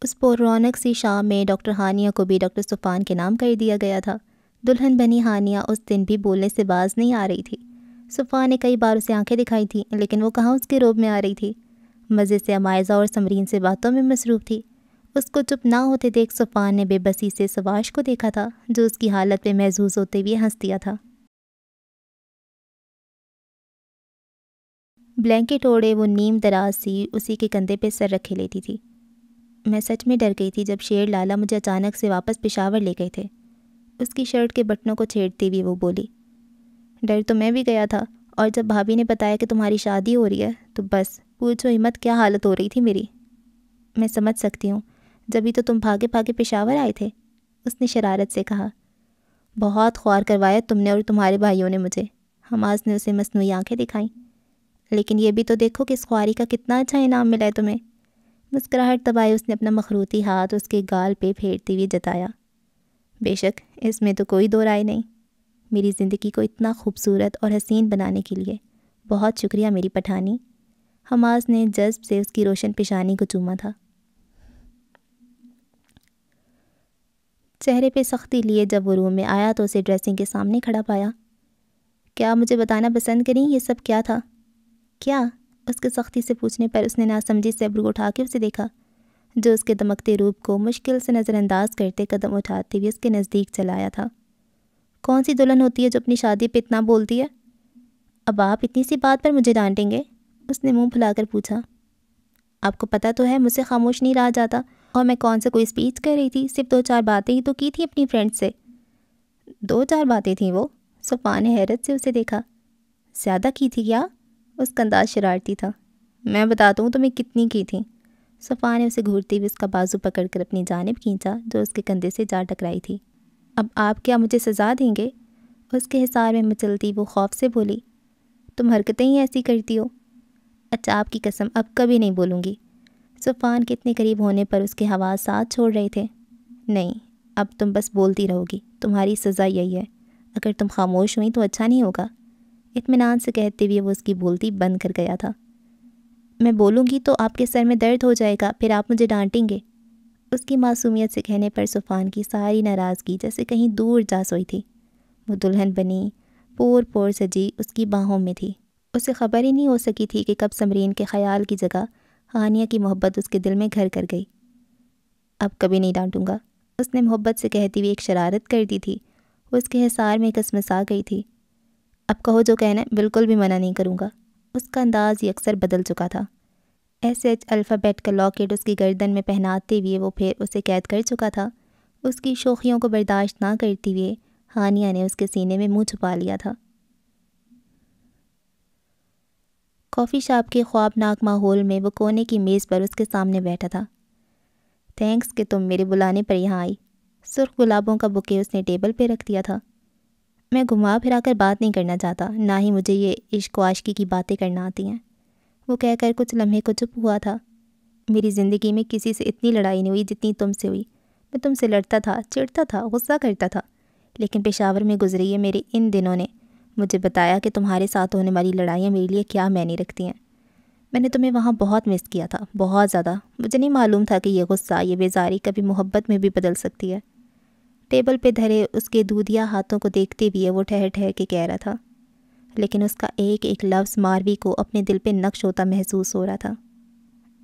اس پر رونق سی شام میں ڈاکٹر ہانیہ کو بھی ڈاکٹر صفان کے نام کر دیا گیا تھا۔ دلہن بنی ہانیہ اس دن بھی بولنے سے باز نہیں آ رہی تھی۔ صفان نے کئی بار اسے آنکھیں دکھائی تھیں لیکن وہ کہاں اس کے روب میں آ رہی تھی۔ مزے سے عمائزہ اور سمرین سے باتوں میں مصروف تھی۔ اس کو چپ نہ ہوتے دیکھ صفان نے بے بسی سے سواش کو دیکھا تھا جو اس کی حالت پہ محظوظ ہوتے ہوئے ہنس دیا تھا۔ بلینکٹ اوڑے وہ نیم دراز سی اسی کے کندھے پہ سر رکھے لیتی تھی۔ میں سچ میں ڈر گئی تھی جب شیر لالا مجھے اچانک سے واپس پشاور لے گئے تھے۔ اس کی شرٹ کے بٹنوں کو چھیڑتی ہوئی وہ بولی، ڈر تو میں بھی گیا تھا، اور جب بھابھی نے بتایا کہ تمہاری شادی ہو رہی ہے تو بس پوچھو ہی مت کیا حالت ہو رہی تھی میری۔ میں سمجھ سکتی ہوں، جبھی تو تم بھاگے بھاگے پشاور آئے تھے، اس نے شرارت سے کہا۔ بہت خوار کروایا تم نے اور تمہارے بھائیوں نے مجھے، حماس نے اسے مصنوعی آنکھیں دکھائیں۔ لیکن یہ بھی تو دیکھو کہ اس خواری کا کتنا اچھا انعام ملا ہے تمہیں۔ مسکراہٹ دبائے اس نے اپنا مخروطی ہاتھ اس کے گال پہ پھیرتی ہوئی جتایا۔ بے شک اس میں تو کوئی دو رائے نہیں، میری زندگی کو اتنا خوبصورت اور حسین بنانے کے لیے بہت شکریہ میری پٹھانی۔ حماس نے جذب سے اس کی روشن پیشانی کو چوما تھا۔ چہرے پہ سختی لیے جب وہ روم میں آیا تو اسے ڈریسنگ کے سامنے کھڑا پایا۔ کیا مجھے بتانا پسند کریں یہ سب کیا تھا؟ کیا؟ اس کے سختی سے پوچھنے پر اس نے ناسمجھی سے ابرو اٹھا کے اسے دیکھا، جو اس کے دمکتے روپ کو مشکل سے نظر انداز کرتے قدم اٹھاتے ہوئے اس کے نزدیک چلایا تھا۔ کون سی دلہن ہوتی ہے جو اپنی شادی پہ اتنا بولتی ہے؟ اب آپ اتنی سی بات پر مجھے ڈانٹیں گے؟ اس نے منہ پھلا کر پوچھا۔ آپ کو پتہ تو ہے مجھ سے خاموش نہیں رہا جاتا، اور میں کون سے کوئی اسپیچ کر رہی تھی، صرف 2-4 باتیں ہی تو کی تھی اپنی فرینڈ سے۔ 2-4 باتیں تھیں وہ؟ صفا نے حیرت سے اسے دیکھا۔ زیادہ کی تھی کیا؟ اس کا انداز شرارتی تھا۔ میں بتاتا ہوں تمہیں کتنی کی تھیں۔ صفا نے اسے گھورتی ہوئی اس کا بازو پکڑ کر اپنی جانب کھینچا جو اس کے کندھے سے جا ٹکرائی تھی۔ اب آپ کیا مجھے سزا دیں گے؟ اس کے حصار میں مچلتی وہ خوف سے بولی۔ تم حرکتیں ہی ایسی کرتی ہو۔ اچھا آپ کی قسم اب کبھی نہیں بولوں گی۔ صفان کے اتنے قریب ہونے پر اس کے حواس ساتھ چھوڑ رہے تھے۔ نہیں، اب تم بس بولتی رہو گی، تمہاری سزا یہی ہے، اگر تم خاموش ہوئیں تو اچھا نہیں ہوگا۔ اطمینان سے کہتے ہوئے وہ اس کی بولتی بند کر گیا تھا۔ میں بولوں گی تو آپ کے سر میں درد ہو جائے گا، پھر آپ مجھے ڈانٹیں گے۔ اس کی معصومیت سے کہنے پر صفان کی ساری ناراضگی جیسے کہیں دور جا سوئی تھی۔ وہ دلہن بنی، پور پور سجی اس کی باہوں میں تھی۔ اسے خبر ہی نہیں ہو سکی تھی کہ کب سمرین کے خیال کی جگہ ہانیہ کی محبت اس کے دل میں گھر کر گئی۔ اب کبھی نہیں ڈانٹوں گا، اس نے محبت سے کہتی ہوئی ایک شرارت کر دی تھی۔ وہ اس کے حصار میں کسمسا گئی تھی۔ اب کہو جو کہنا ہے، بالکل بھی منع نہیں کروں گا۔ اس کا انداز ہی اکثر بدل چکا تھا۔ SH الفابیٹ کا لاکٹ اس کی گردن میں پہناتے ہوئے وہ پھر اسے قید کر چکا تھا۔ اس کی شوخیوں کو برداشت نہ کرتے ہوئے ہانیہ نے اس کے سینے میں منہ چھپا لیا تھا۔ کافی شاپ کے خوابناک ماحول میں وہ کونے کی میز پر اس کے سامنے بیٹھا تھا۔ تھینکس کہ تم میرے بلانے پر یہاں آئی۔ سرخ گلابوں کا بکے اس نے ٹیبل پہ رکھ دیا تھا۔ میں گھما پھرا کر بات نہیں کرنا چاہتا، نہ ہی مجھے یہ عشق و عاشقی کی باتیں کرنا آتی ہیں، وہ کہہ کر کچھ لمحے کو چپ ہوا تھا۔ میری زندگی میں کسی سے اتنی لڑائی نہیں ہوئی جتنی تم سے ہوئی۔ میں تم سے لڑتا تھا، چڑھتا تھا، غصہ کرتا تھا، لیکن پشاور میں گزری ہے میرے ان دنوں نے مجھے بتایا کہ تمہارے ساتھ ہونے والی لڑائیاں میرے لیے کیا معنی رکھتی ہیں۔ میں نے تمہیں وہاں بہت مس کیا تھا، بہت زیادہ۔ مجھے نہیں معلوم تھا کہ یہ غصہ، یہ بیزاری کبھی محبت میں بھی بدل سکتی ہے۔ ٹیبل پہ دھرے اس کے دودھیا ہاتھوں کو دیکھتے ہوئے وہ ٹھہر ٹھہر کے کہہ رہا تھا، لیکن اس کا ایک ایک لفظ ماروی کو اپنے دل پہ نقش ہوتا محسوس ہو رہا تھا۔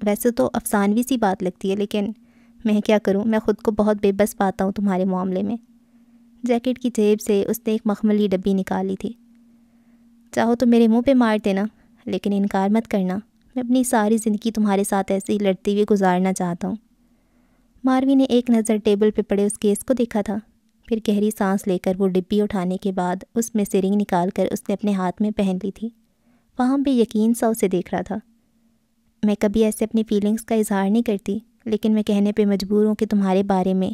ویسے تو افسانوی سی بات لگتی ہے، لیکن میں کیا کروں، میں خود کو بہت بے بس پاتا ہوں تمہارے معاملے میں۔ جیکٹ کی جیب سے اس نے ایک مخملی ڈبی نکالی تھی۔ چاہو تو میرے منہ پہ مار دینا، لیکن انکار مت کرنا، میں اپنی ساری زندگی تمہارے ساتھ ایسے ہی لڑتے ہوئے گزارنا چاہتا ہوں۔ ماروی نے ایک نظر ٹیبل پہ پڑے اس کیس کو دیکھا تھا، پھر گہری سانس لے کر وہ ڈبی اٹھانے کے بعد اس میں سے رنگ نکال کر اس نے اپنے ہاتھ میں پہن لی تھی۔ وہاں بے یقین سا اسے دیکھ رہا تھا۔ میں کبھی ایسے اپنی فیلنگز کا اظہار نہیں کرتی، لیکن میں کہنے پہ مجبور ہوں کہ تمہارے بارے میں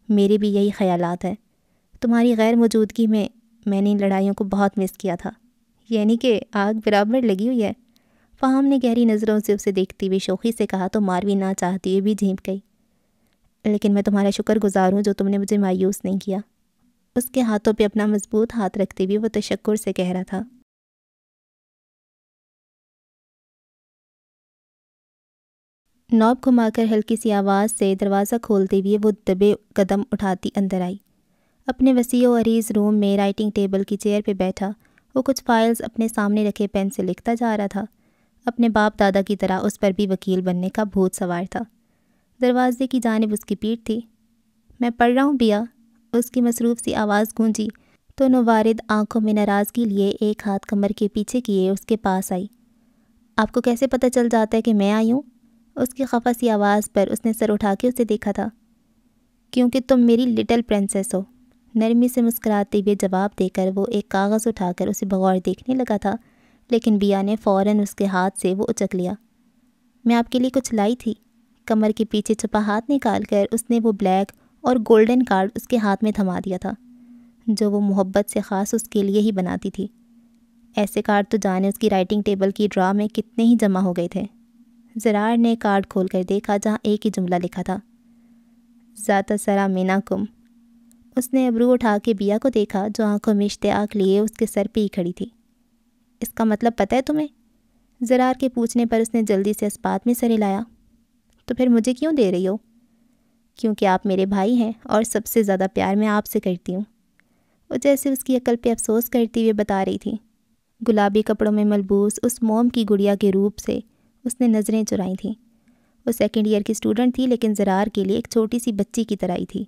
میرے بھی یہی خیالات ہیں۔ تمہاری غیر موجودگی میں میں نے ان لڑائیوں کو بہت مس کیا تھا، یعنی کہ آگ برابر لگی ہوئی ہے۔ فہم نے گہری نظروں سے اسے دیکھتی ہوئی شوخی سے کہا تو ماروی نہ چاہتی ہوئی بھی جھینپ گئی۔ لیکن میں تمہارا شکر گزار ہوں جو تم نے مجھے مایوس نہیں کیا۔ اس کے ہاتھوں پہ اپنا مضبوط ہاتھ رکھتے ہوئے وہ تشکر سے کہہ رہا تھا۔ نوب گھما کر ہلکی سی آواز سے دروازہ کھولتے ہوئے وہ دبے قدم اٹھاتی اندر آئی۔ اپنے وسیع و عریض روم میں رائٹنگ ٹیبل کی چیئر پہ بیٹھا وہ کچھ فائلز اپنے سامنے رکھے پین سے لکھتا جا رہا تھا۔ اپنے باپ دادا کی طرح اس پر بھی وکیل بننے کا بھوت سوار تھا۔ دروازے کی جانب اس کی پیٹھ تھی۔ میں پڑھ رہا ہوں بیا، اس کی مصروف سی آواز گونجی تو نوارد آنکھوں میں ناراضگی لیے ایک ہاتھ کمر کے پیچھے کیے اس کے پاس آئی۔ آپ کو کیسے پتہ چل جاتا ہے کہ میں آئی ہوں؟ اس کی خفا سی آواز پر اس نے سر اٹھا کے اسے دیکھا تھا۔ کیونکہ تم میری لٹل پرنسس ہو، نرمی سے مسکراتے ہوئے جواب دے کر وہ ایک کاغذ اٹھا کر اسے بغور دیکھنے لگا تھا، لیکن بیا نے فوراً اس کے ہاتھ سے وہ اچک لیا۔ میں آپ کے لیے کچھ لائی تھی۔ کمر کے پیچھے چھپا ہاتھ نکال کر اس نے وہ بلیک اور گولڈن کارڈ اس کے ہاتھ میں تھما دیا تھا، جو وہ محبت سے خاص اس کے لیے ہی بناتی تھی۔ ایسے کارڈ تو جانے اس کی رائٹنگ ٹیبل کی ڈرا میں کتنے ہی جمع ہو گئے تھے۔ زرار نے کارڈ کھول کر دیکھا جہاں ایک ہی جملہ لکھا تھا، ذات سرا میناکم۔ اس نے ابرو اٹھا کے بیا کو دیکھا جو آنکھوں میں اشتیاق لیے اس کے سر پہ ہی کھڑی تھی۔ اس کا مطلب پتہ ہے تمہیں؟ زرار کے پوچھنے پر اس نے جلدی سے اس بات میں سر ہلایا۔ تو پھر مجھے کیوں دے رہی ہو؟ کیونکہ آپ میرے بھائی ہیں اور سب سے زیادہ پیار میں آپ سے کرتی ہوں، وہ جیسے اس کی عقل پہ افسوس کرتی ہوئے بتا رہی تھی۔ گلابی کپڑوں میں ملبوس اس موم کی گڑیا کے روپ سے اس نے نظریں چرائی تھیں۔ وہ سیکنڈ ایئر کی اسٹوڈنٹ تھی، لیکن زرار کے لیے ایک چھوٹی سی بچی کی طرح ہی تھی۔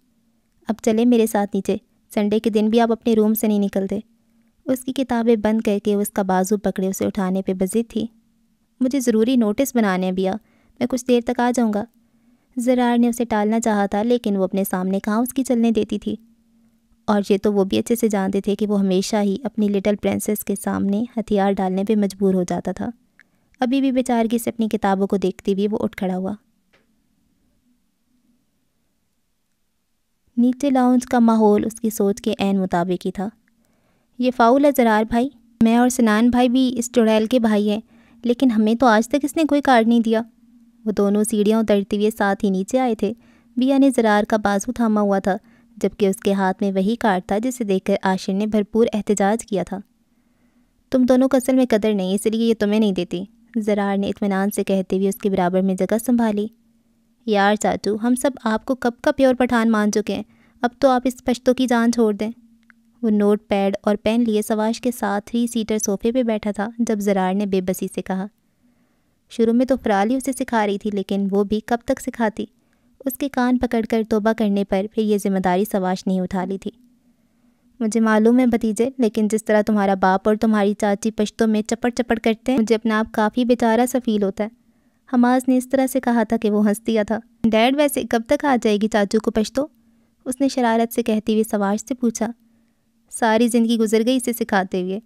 اب چلے میرے ساتھ نیچے، سنڈے کے دن بھی آپ اپنے روم سے نہیں نکلتے۔ اس کی کتابیں بند کر کے اس کا بازو پکڑے اسے اٹھانے پہ بضد تھی۔ مجھے ضروری نوٹس بنانے ہیں بیا، میں کچھ دیر تک آ جاؤں گا۔ زرار نے اسے ٹالنا چاہا تھا، لیکن وہ اپنے سامنے کہاں اس کی چلنے دیتی تھی، اور یہ تو وہ بھی اچھے سے جانتے تھے کہ وہ ہمیشہ ہی اپنی لٹل پرنسس کے سامنے ہتھیار ڈالنے پہ مجبور ہو جاتا تھا۔ ابھی بھی بیچارگی سے اپنی کتابوں کو دیکھتی ہوئی وہ اٹھ کھڑا ہوا۔ نیچے لاؤنج کا ماحول اس کی سوچ کے عین مطابق ہی تھا۔ یہ فاؤل ہے زرار بھائی، میں اور سنان بھائی بھی اس چڑیل کے بھائی ہیں، لیکن ہمیں تو آج تک اس نے کوئی کارڈ نہیں دیا۔ وہ دونوں سیڑھیاں اترتے ہوئے ساتھ ہی نیچے آئے تھے۔ بیا نے زرار کا بازو تھاما ہوا تھا، جبکہ اس کے ہاتھ میں وہی کارڈ تھا جسے دیکھ کر عاشر نے بھرپور احتجاج کیا تھا۔ تم دونوں کو اصل میں قدر نہیں، اس لیے یہ تمہیں نہیں دیتی، زرار نے اطمینان سے کہتے ہوئے اس کے برابر میں جگہ سنبھالی۔ یار چاچو، ہم سب آپ کو کب کا پیور پٹھان مان چکے ہیں، اب تو آپ اس پشتوں کی جان چھوڑ دیں۔ وہ نوٹ پیڈ اور پین لیے سواش کے ساتھ 3 سیٹر صوفے پہ بیٹھا تھا جب زرار نے بے بسی سے کہا۔ شروع میں تو فرال ہی اسے سکھا رہی تھی، لیکن وہ بھی کب تک سکھاتی؟ اس کے کان پکڑ کر توبہ کرنے پر پھر یہ ذمہ داری سواش نہیں اٹھا لی تھی۔ مجھے معلوم ہے بھتیجے، لیکن جس طرح تمہارا باپ اور تمہاری چاچی پشتوں میں چپڑ چپڑ کرتے ہیں، مجھے اپنا آپ کافی بیچارہ سا فیل ہوتا ہے۔ حماس نے اس طرح سے کہا تھا کہ وہ ہنس دیا تھا۔ ڈیڈ ویسے کب تک آ جائے گی چاچو کو پشتو؟ اس نے شرارت سے کہتے ہوئے سواش سے پوچھا۔ ساری زندگی گزر گئی اسے سکھاتے ہوئے،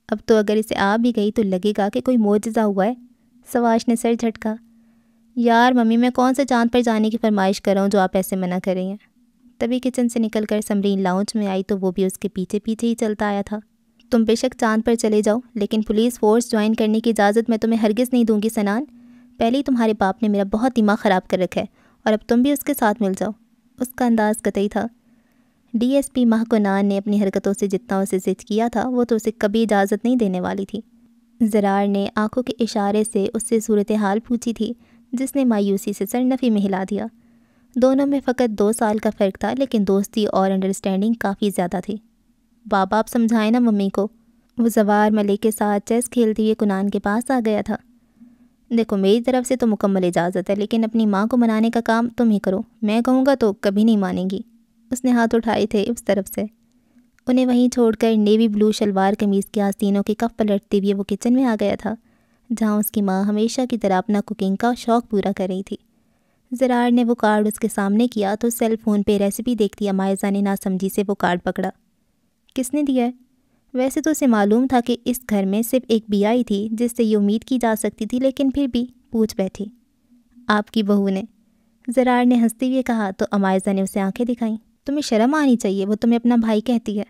اب تو اگر اسے آ بھی گئی تو لگے گا کہ کوئی معجزہ ہوا ہے۔ سواش نے سر جھٹکا۔ یار ممی، میں کون سے چاند پر جانے کی فرمائش کر رہا ہوں جو آپ ایسے منع کر رہی ہیں؟ تبھی کچن سے نکل کر سمرین لاؤنج میں آئی تو وہ بھی اس کے پیچھے پیچھے ہی چلتا آیا تھا۔ تم بے شک چاند پر چلے جاؤ، لیکن پولیس فورس جوائن کرنے کی اجازت میں تمہیں ہرگز نہیں دوں گی سنان۔ پہلے ہی تمہارے باپ نے میرا بہت دماغ خراب کر رکھا ہے، اور اب تم بھی اس کے ساتھ مل جاؤ۔ اس کا انداز قطعی تھا۔ ڈی ایس پی مہکنان نے اپنی حرکتوں سے جتنا اسے ضد کیا تھا، وہ تو اسے کبھی اجازت نہیں دینے والی تھی۔ زرار نے آنکھوں کے اشارے سے اس سے صورتحال پوچھی تھی، جس نے مایوسی سے سر نفی میں ہلا دیا۔ دونوں میں فقط 2 سال کا فرق تھا، لیکن دوستی اور انڈرسٹینڈنگ کافی زیادہ تھی۔ بابا آپ سمجھائیں نا ممی کو۔ وہ زوار ملک کے ساتھ چیس کھیلتے ہوئے کنان کے پاس آ گیا تھا۔ دیکھو میری طرف سے تو مکمل اجازت ہے، لیکن اپنی ماں کو منانے کا کام تم ہی کرو، میں کہوں گا تو کبھی نہیں مانیں گی۔ اس نے ہاتھ اٹھائے تھے اس طرف سے۔ انہیں وہیں چھوڑ کر نیوی بلو شلوار قمیض کے آستینوں کے کف پلٹتے ہوئے وہ کچن میں آ گیا تھا، جہاں اس کی ماں ہمیشہ کی طرح اپنا کوکنگ کا شوق پورا کر رہی تھی۔ زرار نے وہ کارڈ اس کے سامنے کیا تو سیل فون پہ ریسیپی دیکھتی امائزہ نے ناسمجھی سے وہ کارڈ پکڑا۔ کس نے دیا ہے؟ ویسے تو اسے معلوم تھا کہ اس گھر میں صرف ایک بیا ہی تھی جس سے یہ امید کی جا سکتی تھی، لیکن پھر بھی پوچھ بیٹھی۔ آپ کی بہو نے، زرار نے ہنستے ہوئے کہا تو امائزہ نے اسے آنکھیں دکھائیں۔ تمہیں شرم آنی چاہیے، وہ تمہیں اپنا بھائی کہتی ہے،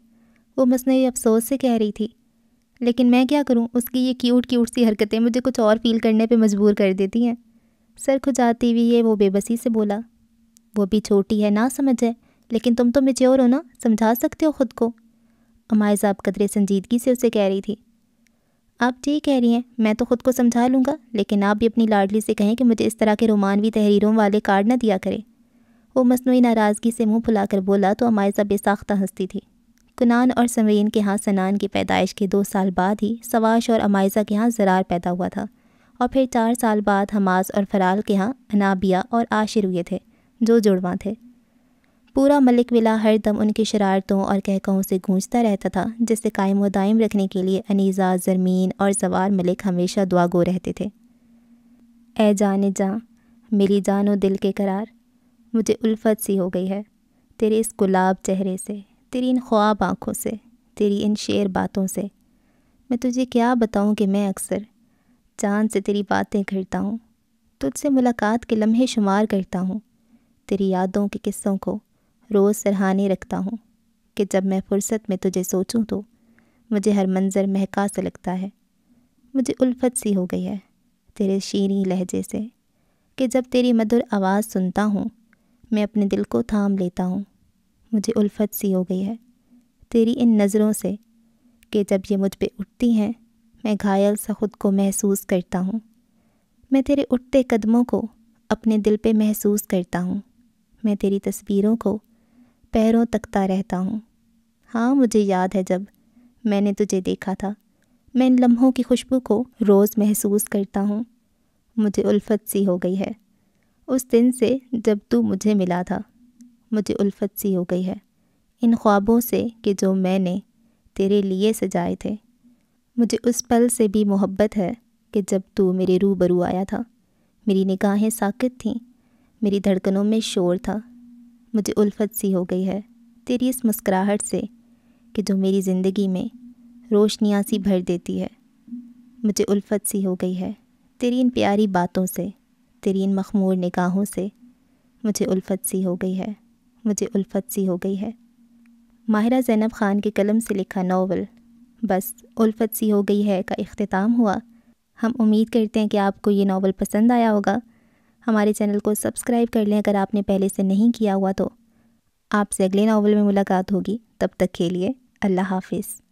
وہ مصنوعی افسوس سے کہہ رہی تھی۔ لیکن میں کیا کروں، اس کی یہ کیوٹ کیوٹ سی حرکتیں مجھے کچھ اور فیل کرنے پہ مجبور کر دیتی ہیں۔ سر کھجاتی ہوئی یہ وہ بے بسی سے بولا۔ وہ بھی چھوٹی ہے، نہ سمجھ ہے، لیکن تم تو میچور ہو نا، سمجھا سکتے ہو خود کو۔ امائزہ اب قدرے سنجیدگی سے اسے کہہ رہی تھی۔ آپ ٹھیک کہہ رہی ہیں، میں تو خود کو سمجھا لوں گا، لیکن آپ بھی اپنی لاڈلی سے کہیں کہ مجھے اس طرح کے رومانوی تحریروں والے کارڈ نہ دیا کرے۔ وہ مصنوعی ناراضگی سے منہ پھلا کر بولا تو امائزہ بے ساختہ ہنستی تھی۔ کنان اور سمرین کے ہاں سنان کی پیدائش کے 2 سال بعد ہی سواش اور امائزہ کے ہاں زرار پیدا ہوا تھا، اور پھر 4 سال بعد حماس اور فرال کے ہاں انابیہ اور عاشر ہوئے تھے، جو جڑواں تھے۔ پورا ملک ولا ہر دم ان کی شرارتوں اور کہکہوں سے گونجتا رہتا تھا، جسے قائم و دائم رکھنے کے لیے انیزہ، زرمین اور زوار ملک ہمیشہ دعا گو رہتے تھے۔ اے جان جاں، میری جان و دل کے قرار، مجھے الفت سی ہو گئی ہے تیرے اس گلاب چہرے سے، تیری ان خواب آنکھوں سے، تیری ان شعر باتوں سے۔ میں تجھے کیا بتاؤں کہ میں اکثر چاند سے تیری باتیں کرتا ہوں، تجھ سے ملاقات کے لمحے شمار کرتا ہوں، تیری یادوں کے قصوں کو روز سرہانے رکھتا ہوں کہ جب میں فرصت میں تجھے سوچوں تو مجھے ہر منظر مہکا سا لگتا ہے۔ مجھے الفت سی ہو گئی ہے تیرے شیریں لہجے سے کہ جب تیری مدھر آواز سنتا ہوں میں اپنے دل کو تھام لیتا ہوں۔ مجھے الفت سی ہو گئی ہے تیری ان نظروں سے کہ جب یہ مجھ پہ اٹھتی ہیں میں گھائل سا خود کو محسوس کرتا ہوں۔ میں تیرے اٹھتے قدموں کو اپنے دل پہ محسوس کرتا ہوں، میں تیری تصویروں کو پیروں تکتا رہتا ہوں۔ ہاں مجھے یاد ہے جب میں نے تجھے دیکھا تھا، میں ان لمحوں کی خوشبو کو روز محسوس کرتا ہوں۔ مجھے الفت سی ہو گئی ہے اس دن سے جب تو مجھے ملا تھا، مجھے الفت سی ہو گئی ہے ان خوابوں سے کہ جو میں نے تیرے لیے سجائے تھے۔ مجھے اس پل سے بھی محبت ہے کہ جب تو میرے روبرو آیا تھا، میری نگاہیں ساکت تھیں، میری دھڑکنوں میں شور تھا۔ مجھے الفت سی ہو گئی ہے تیری اس مسکراہٹ سے کہ جو میری زندگی میں روشنیاں سی بھر دیتی ہے۔ مجھے الفت سی ہو گئی ہے تیری ان پیاری باتوں سے، تیری ان مخمور نگاہوں سے۔ مجھے الفت سی ہو گئی ہے، مجھے الفت سی ہو گئی ہے۔ ماہرہ زینب خان کے قلم سے لکھا ناول بس الفت سی ہو گئی ہے کا اختتام ہوا۔ ہم امید کرتے ہیں کہ آپ کو یہ ناول پسند آیا ہوگا۔ ہمارے چینل کو سبسکرائب کر لیں اگر آپ نے پہلے سے نہیں کیا ہوا تو۔ آپ سے اگلے ناول میں ملاقات ہوگی، تب تک کے لیے اللہ حافظ۔